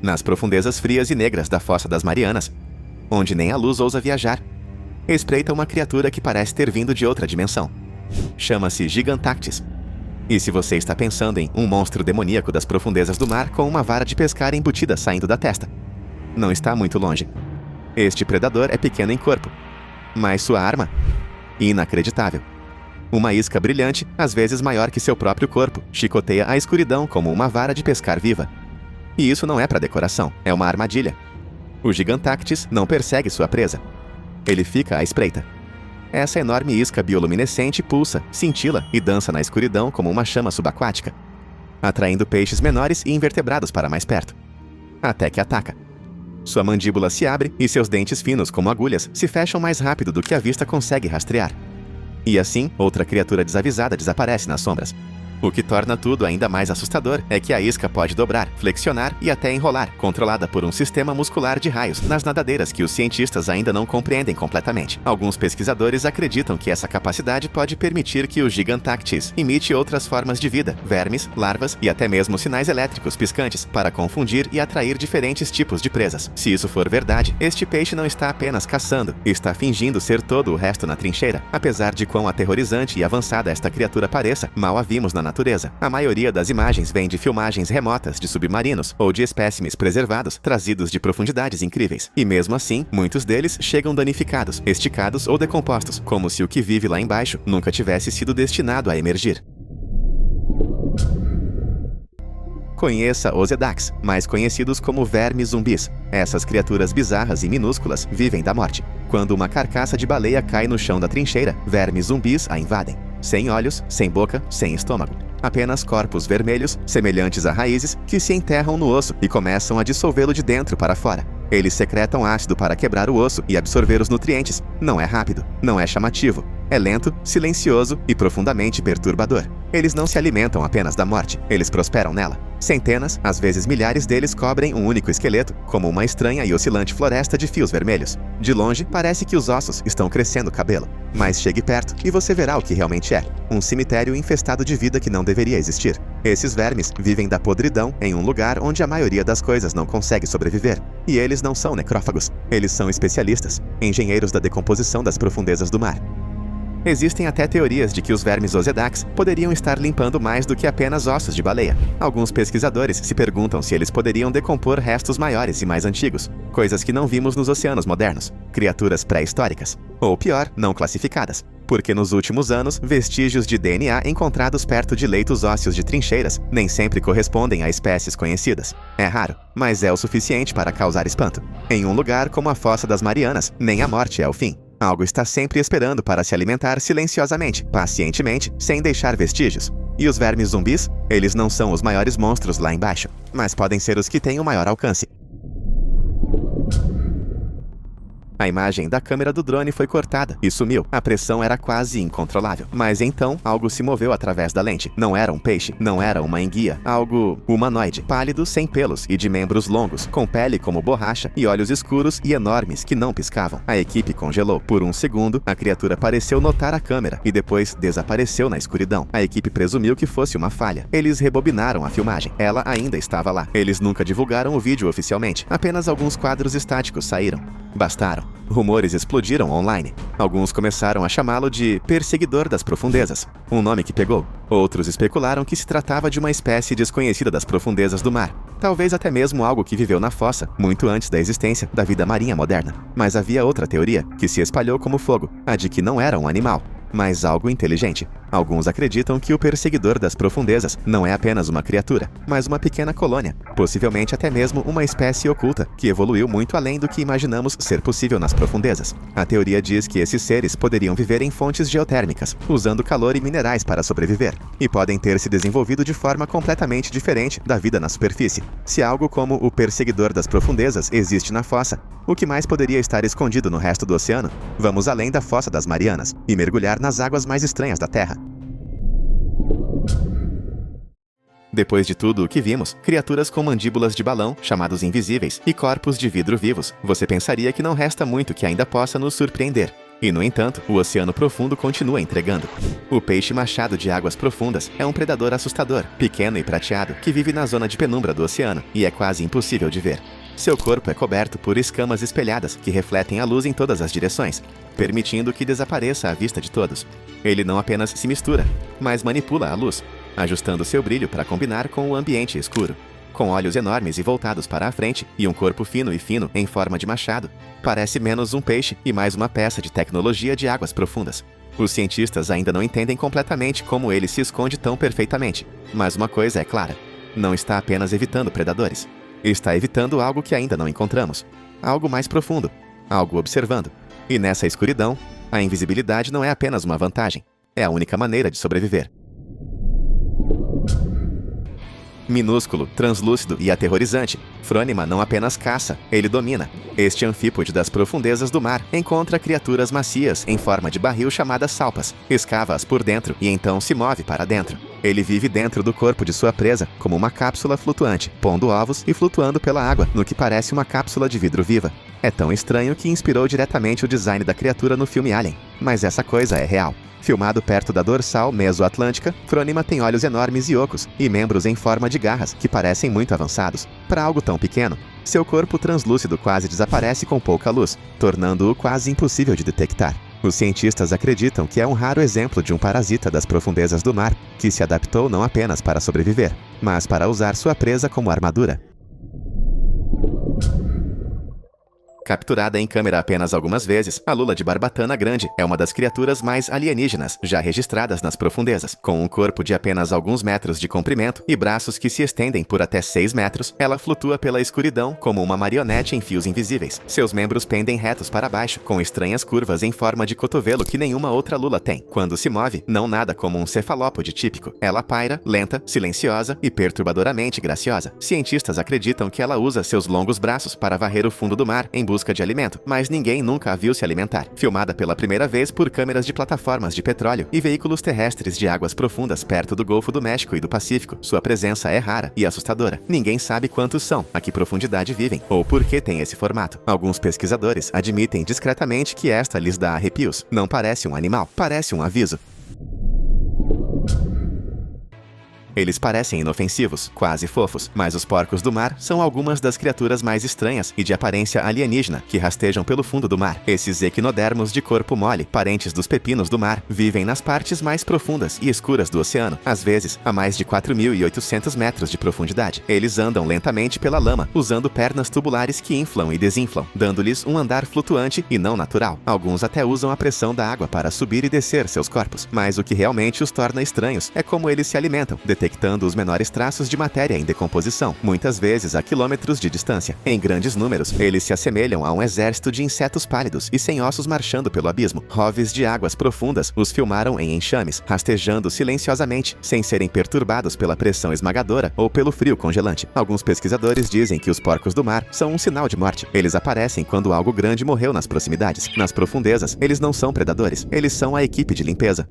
Nas profundezas frias e negras da Fossa das Marianas, onde nem a luz ousa viajar, espreita uma criatura que parece ter vindo de outra dimensão. Chama-se Gigantactis. E se você está pensando em um monstro demoníaco das profundezas do mar com uma vara de pescar embutida saindo da testa, não está muito longe. Este predador é pequeno em corpo, mas sua arma e inacreditável. Uma isca brilhante, às vezes maior que seu próprio corpo, chicoteia a escuridão como uma vara de pescar viva. E isso não é para decoração, é uma armadilha. O Gigantactis não persegue sua presa. Ele fica à espreita. Essa enorme isca bioluminescente pulsa, cintila e dança na escuridão como uma chama subaquática, atraindo peixes menores e invertebrados para mais perto. Até que ataca. Sua mandíbula se abre e seus dentes finos como agulhas se fecham mais rápido do que a vista consegue rastrear. E assim, outra criatura desavisada desaparece nas sombras. O que torna tudo ainda mais assustador é que a isca pode dobrar, flexionar e até enrolar, controlada por um sistema muscular de raios nas nadadeiras que os cientistas ainda não compreendem completamente. Alguns pesquisadores acreditam que essa capacidade pode permitir que o Gigantactis imite outras formas de vida, vermes, larvas e até mesmo sinais elétricos piscantes, para confundir e atrair diferentes tipos de presas. Se isso for verdade, este peixe não está apenas caçando, está fingindo ser todo o resto na trincheira. Apesar de quão aterrorizante e avançada esta criatura pareça, mal a vimos na natureza. A maioria das imagens vem de filmagens remotas de submarinos ou de espécimes preservados trazidos de profundidades incríveis. E mesmo assim, muitos deles chegam danificados, esticados ou decompostos, como se o que vive lá embaixo nunca tivesse sido destinado a emergir. Conheça os Edax, mais conhecidos como vermes zumbis. Essas criaturas bizarras e minúsculas vivem da morte. Quando uma carcaça de baleia cai no chão da trincheira, vermes zumbis a invadem. Sem olhos, sem boca, sem estômago. Apenas corpos vermelhos, semelhantes a raízes, que se enterram no osso e começam a dissolvê-lo de dentro para fora. Eles secretam ácido para quebrar o osso e absorver os nutrientes. Não é rápido, não é chamativo. É lento, silencioso e profundamente perturbador. Eles não se alimentam apenas da morte, eles prosperam nela. Centenas, às vezes milhares deles cobrem um único esqueleto, como uma estranha e oscilante floresta de fios vermelhos. De longe, parece que os ossos estão crescendo cabelo. Mas chegue perto e você verá o que realmente é. Um cemitério infestado de vida que não deveria existir. Esses vermes vivem da podridão em um lugar onde a maioria das coisas não consegue sobreviver. E eles não são necrófagos. Eles são especialistas, engenheiros da decomposição das profundezas do mar. Existem até teorias de que os vermes Osedax poderiam estar limpando mais do que apenas ossos de baleia. Alguns pesquisadores se perguntam se eles poderiam decompor restos maiores e mais antigos, coisas que não vimos nos oceanos modernos, criaturas pré-históricas, ou pior, não classificadas. Porque nos últimos anos, vestígios de DNA encontrados perto de leitos ósseos de trincheiras nem sempre correspondem a espécies conhecidas. É raro, mas é o suficiente para causar espanto. Em um lugar como a Fossa das Marianas, nem a morte é o fim. Algo está sempre esperando para se alimentar silenciosamente, pacientemente, sem deixar vestígios. E os vermes zumbis? Eles não são os maiores monstros lá embaixo, mas podem ser os que têm o maior alcance. A imagem da câmera do drone foi cortada e sumiu. A pressão era quase incontrolável. Mas então, algo se moveu através da lente. Não era um peixe, não era uma enguia. Algo humanoide, pálido, sem pelos e de membros longos, com pele como borracha e olhos escuros e enormes que não piscavam. A equipe congelou. Por um segundo, a criatura pareceu notar a câmera e depois desapareceu na escuridão. A equipe presumiu que fosse uma falha. Eles rebobinaram a filmagem. Ela ainda estava lá. Eles nunca divulgaram o vídeo oficialmente. Apenas alguns quadros estáticos saíram. Bastaram. Rumores explodiram online. Alguns começaram a chamá-lo de Perseguidor das Profundezas, um nome que pegou. Outros especularam que se tratava de uma espécie desconhecida das profundezas do mar. Talvez até mesmo algo que viveu na fossa, muito antes da existência da vida marinha moderna. Mas havia outra teoria, que se espalhou como fogo, a de que não era um animal, mas algo inteligente. Alguns acreditam que o Perseguidor das Profundezas não é apenas uma criatura, mas uma pequena colônia, possivelmente até mesmo uma espécie oculta, que evoluiu muito além do que imaginamos ser possível nas profundezas. A teoria diz que esses seres poderiam viver em fontes geotérmicas, usando calor e minerais para sobreviver, e podem ter se desenvolvido de forma completamente diferente da vida na superfície. Se algo como o Perseguidor das Profundezas existe na fossa, o que mais poderia estar escondido no resto do oceano? Vamos além da Fossa das Marianas e mergulhar nas águas mais estranhas da Terra. Depois de tudo o que vimos, criaturas com mandíbulas de balão, chamados invisíveis, e corpos de vidro vivos, você pensaria que não resta muito que ainda possa nos surpreender. E, no entanto, o oceano profundo continua entregando. O peixe machado de águas profundas é um predador assustador, pequeno e prateado, que vive na zona de penumbra do oceano e é quase impossível de ver. Seu corpo é coberto por escamas espelhadas que refletem a luz em todas as direções, permitindo que desapareça à vista de todos. Ele não apenas se mistura, mas manipula a luz, ajustando seu brilho para combinar com o ambiente escuro. Com olhos enormes e voltados para a frente e um corpo fino e fino em forma de machado, parece menos um peixe e mais uma peça de tecnologia de águas profundas. Os cientistas ainda não entendem completamente como ele se esconde tão perfeitamente. Mas uma coisa é clara: não está apenas evitando predadores. Está evitando algo que ainda não encontramos. Algo mais profundo. Algo observando. E nessa escuridão, a invisibilidade não é apenas uma vantagem. É a única maneira de sobreviver. Minúsculo, translúcido e aterrorizante, Frônima não apenas caça, ele domina. Este anfípode das profundezas do mar encontra criaturas macias em forma de barril chamadas salpas, escava-as por dentro e então se move para dentro. Ele vive dentro do corpo de sua presa como uma cápsula flutuante, pondo ovos e flutuando pela água no que parece uma cápsula de vidro viva. É tão estranho que inspirou diretamente o design da criatura no filme Alien. Mas essa coisa é real. Filmado perto da dorsal mesoatlântica, Frônima tem olhos enormes e ocos, e membros em forma de garras, que parecem muito avançados. Para algo tão pequeno, seu corpo translúcido quase desaparece com pouca luz, tornando-o quase impossível de detectar. Os cientistas acreditam que é um raro exemplo de um parasita das profundezas do mar, que se adaptou não apenas para sobreviver, mas para usar sua presa como armadura. Capturada em câmera apenas algumas vezes, a lula de barbatana grande é uma das criaturas mais alienígenas já registradas nas profundezas. Com um corpo de apenas alguns metros de comprimento e braços que se estendem por até 6 metros, ela flutua pela escuridão como uma marionete em fios invisíveis. Seus membros pendem retos para baixo, com estranhas curvas em forma de cotovelo que nenhuma outra lula tem. Quando se move, não nada como um cefalópode típico. Ela paira, lenta, silenciosa e perturbadoramente graciosa. Cientistas acreditam que ela usa seus longos braços para varrer o fundo do mar em busca de alimento, mas ninguém nunca a viu se alimentar. Filmada pela primeira vez por câmeras de plataformas de petróleo e veículos terrestres de águas profundas perto do Golfo do México e do Pacífico, sua presença é rara e assustadora. Ninguém sabe quantos são, a que profundidade vivem, ou por que tem esse formato. Alguns pesquisadores admitem discretamente que esta lhes dá arrepios. Não parece um animal, parece um aviso. Eles parecem inofensivos, quase fofos, mas os porcos do mar são algumas das criaturas mais estranhas e de aparência alienígena que rastejam pelo fundo do mar. Esses equinodermos de corpo mole, parentes dos pepinos do mar, vivem nas partes mais profundas e escuras do oceano, às vezes a mais de 4.800 metros de profundidade. Eles andam lentamente pela lama, usando pernas tubulares que inflam e desinflam, dando-lhes um andar flutuante e não natural. Alguns até usam a pressão da água para subir e descer seus corpos, mas o que realmente os torna estranhos é como eles se alimentam, detectando os menores traços de matéria em decomposição, muitas vezes a quilômetros de distância. Em grandes números, eles se assemelham a um exército de insetos pálidos e sem ossos marchando pelo abismo. Roves de águas profundas os filmaram em enxames, rastejando silenciosamente, sem serem perturbados pela pressão esmagadora ou pelo frio congelante. Alguns pesquisadores dizem que os porcos do mar são um sinal de morte. Eles aparecem quando algo grande morreu nas proximidades. Nas profundezas, eles não são predadores, eles são a equipe de limpeza.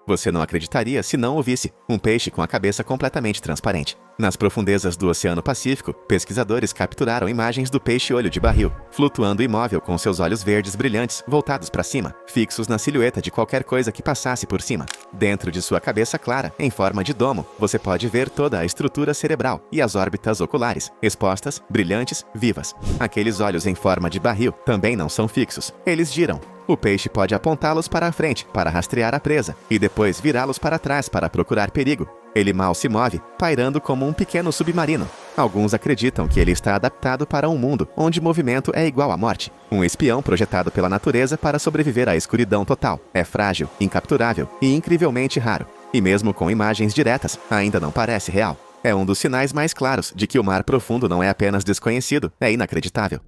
Você não acreditaria se não o visse, um peixe com a cabeça completamente transparente. Nas profundezas do Oceano Pacífico, pesquisadores capturaram imagens do peixe-olho de barril, flutuando imóvel com seus olhos verdes brilhantes voltados para cima, fixos na silhueta de qualquer coisa que passasse por cima. Dentro de sua cabeça clara, em forma de domo, você pode ver toda a estrutura cerebral e as órbitas oculares, expostas, brilhantes, vivas. Aqueles olhos em forma de barril também não são fixos, eles giram. O peixe pode apontá-los para a frente, para rastrear a presa, e depois virá-los para trás para procurar perigo. Ele mal se move, pairando como um pequeno submarino. Alguns acreditam que ele está adaptado para um mundo onde movimento é igual à morte. Um espião projetado pela natureza para sobreviver à escuridão total. É frágil, incapturável e incrivelmente raro. E mesmo com imagens diretas, ainda não parece real. É um dos sinais mais claros de que o mar profundo não é apenas desconhecido, é inacreditável.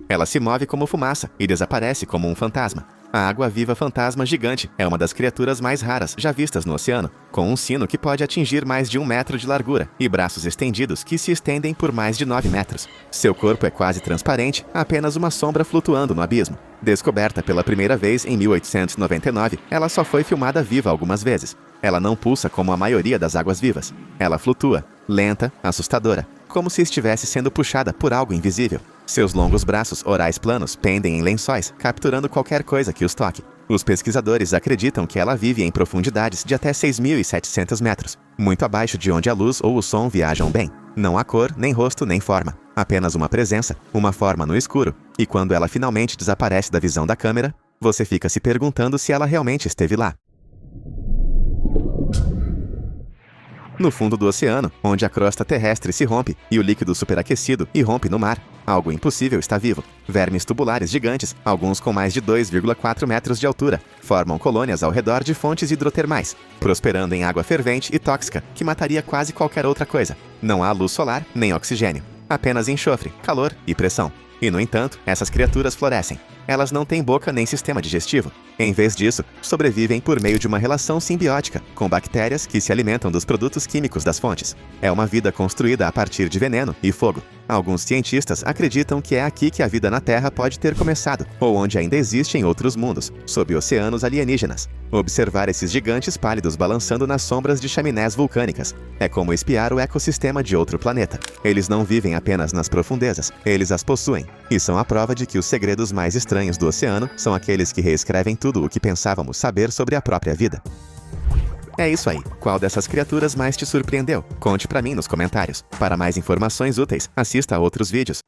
Ela se move como fumaça e desaparece como um fantasma. A água-viva fantasma gigante é uma das criaturas mais raras já vistas no oceano, com um sino que pode atingir mais de 1 metro de largura e braços estendidos que se estendem por mais de 9 metros. Seu corpo é quase transparente, apenas uma sombra flutuando no abismo. Descoberta pela primeira vez em 1899, ela só foi filmada viva algumas vezes. Ela não pulsa como a maioria das águas-vivas. Ela flutua, lenta, assustadora, como se estivesse sendo puxada por algo invisível. Seus longos braços orais planos pendem em lençóis, capturando qualquer coisa que os toque. Os pesquisadores acreditam que ela vive em profundidades de até 6.700 metros, muito abaixo de onde a luz ou o som viajam bem. Não há cor, nem rosto, nem forma. Apenas uma presença, uma forma no escuro. E quando ela finalmente desaparece da visão da câmera, você fica se perguntando se ela realmente esteve lá. No fundo do oceano, onde a crosta terrestre se rompe e o líquido superaquecido irrompe no mar, Algo impossível está vivo. Vermes tubulares gigantes, alguns com mais de 2,4 metros de altura, formam colônias ao redor de fontes hidrotermais, prosperando em água fervente e tóxica, que mataria quase qualquer outra coisa. Não há luz solar nem oxigênio. Apenas enxofre, calor e pressão. E, no entanto, essas criaturas florescem. Elas não têm boca nem sistema digestivo. Em vez disso, sobrevivem por meio de uma relação simbiótica com bactérias que se alimentam dos produtos químicos das fontes. É uma vida construída a partir de veneno e fogo. Alguns cientistas acreditam que é aqui que a vida na Terra pode ter começado, ou onde ainda existem outros mundos, sob oceanos alienígenas. Observar esses gigantes pálidos balançando nas sombras de chaminés vulcânicas é como espiar o ecossistema de outro planeta. Eles não vivem apenas nas profundezas, eles as possuem, e são a prova de que os segredos mais estranhos do oceano são aqueles que reescrevem tudo o que pensávamos saber sobre a própria vida. É isso aí. Qual dessas criaturas mais te surpreendeu? Conte pra mim nos comentários. Para mais informações úteis, assista a outros vídeos.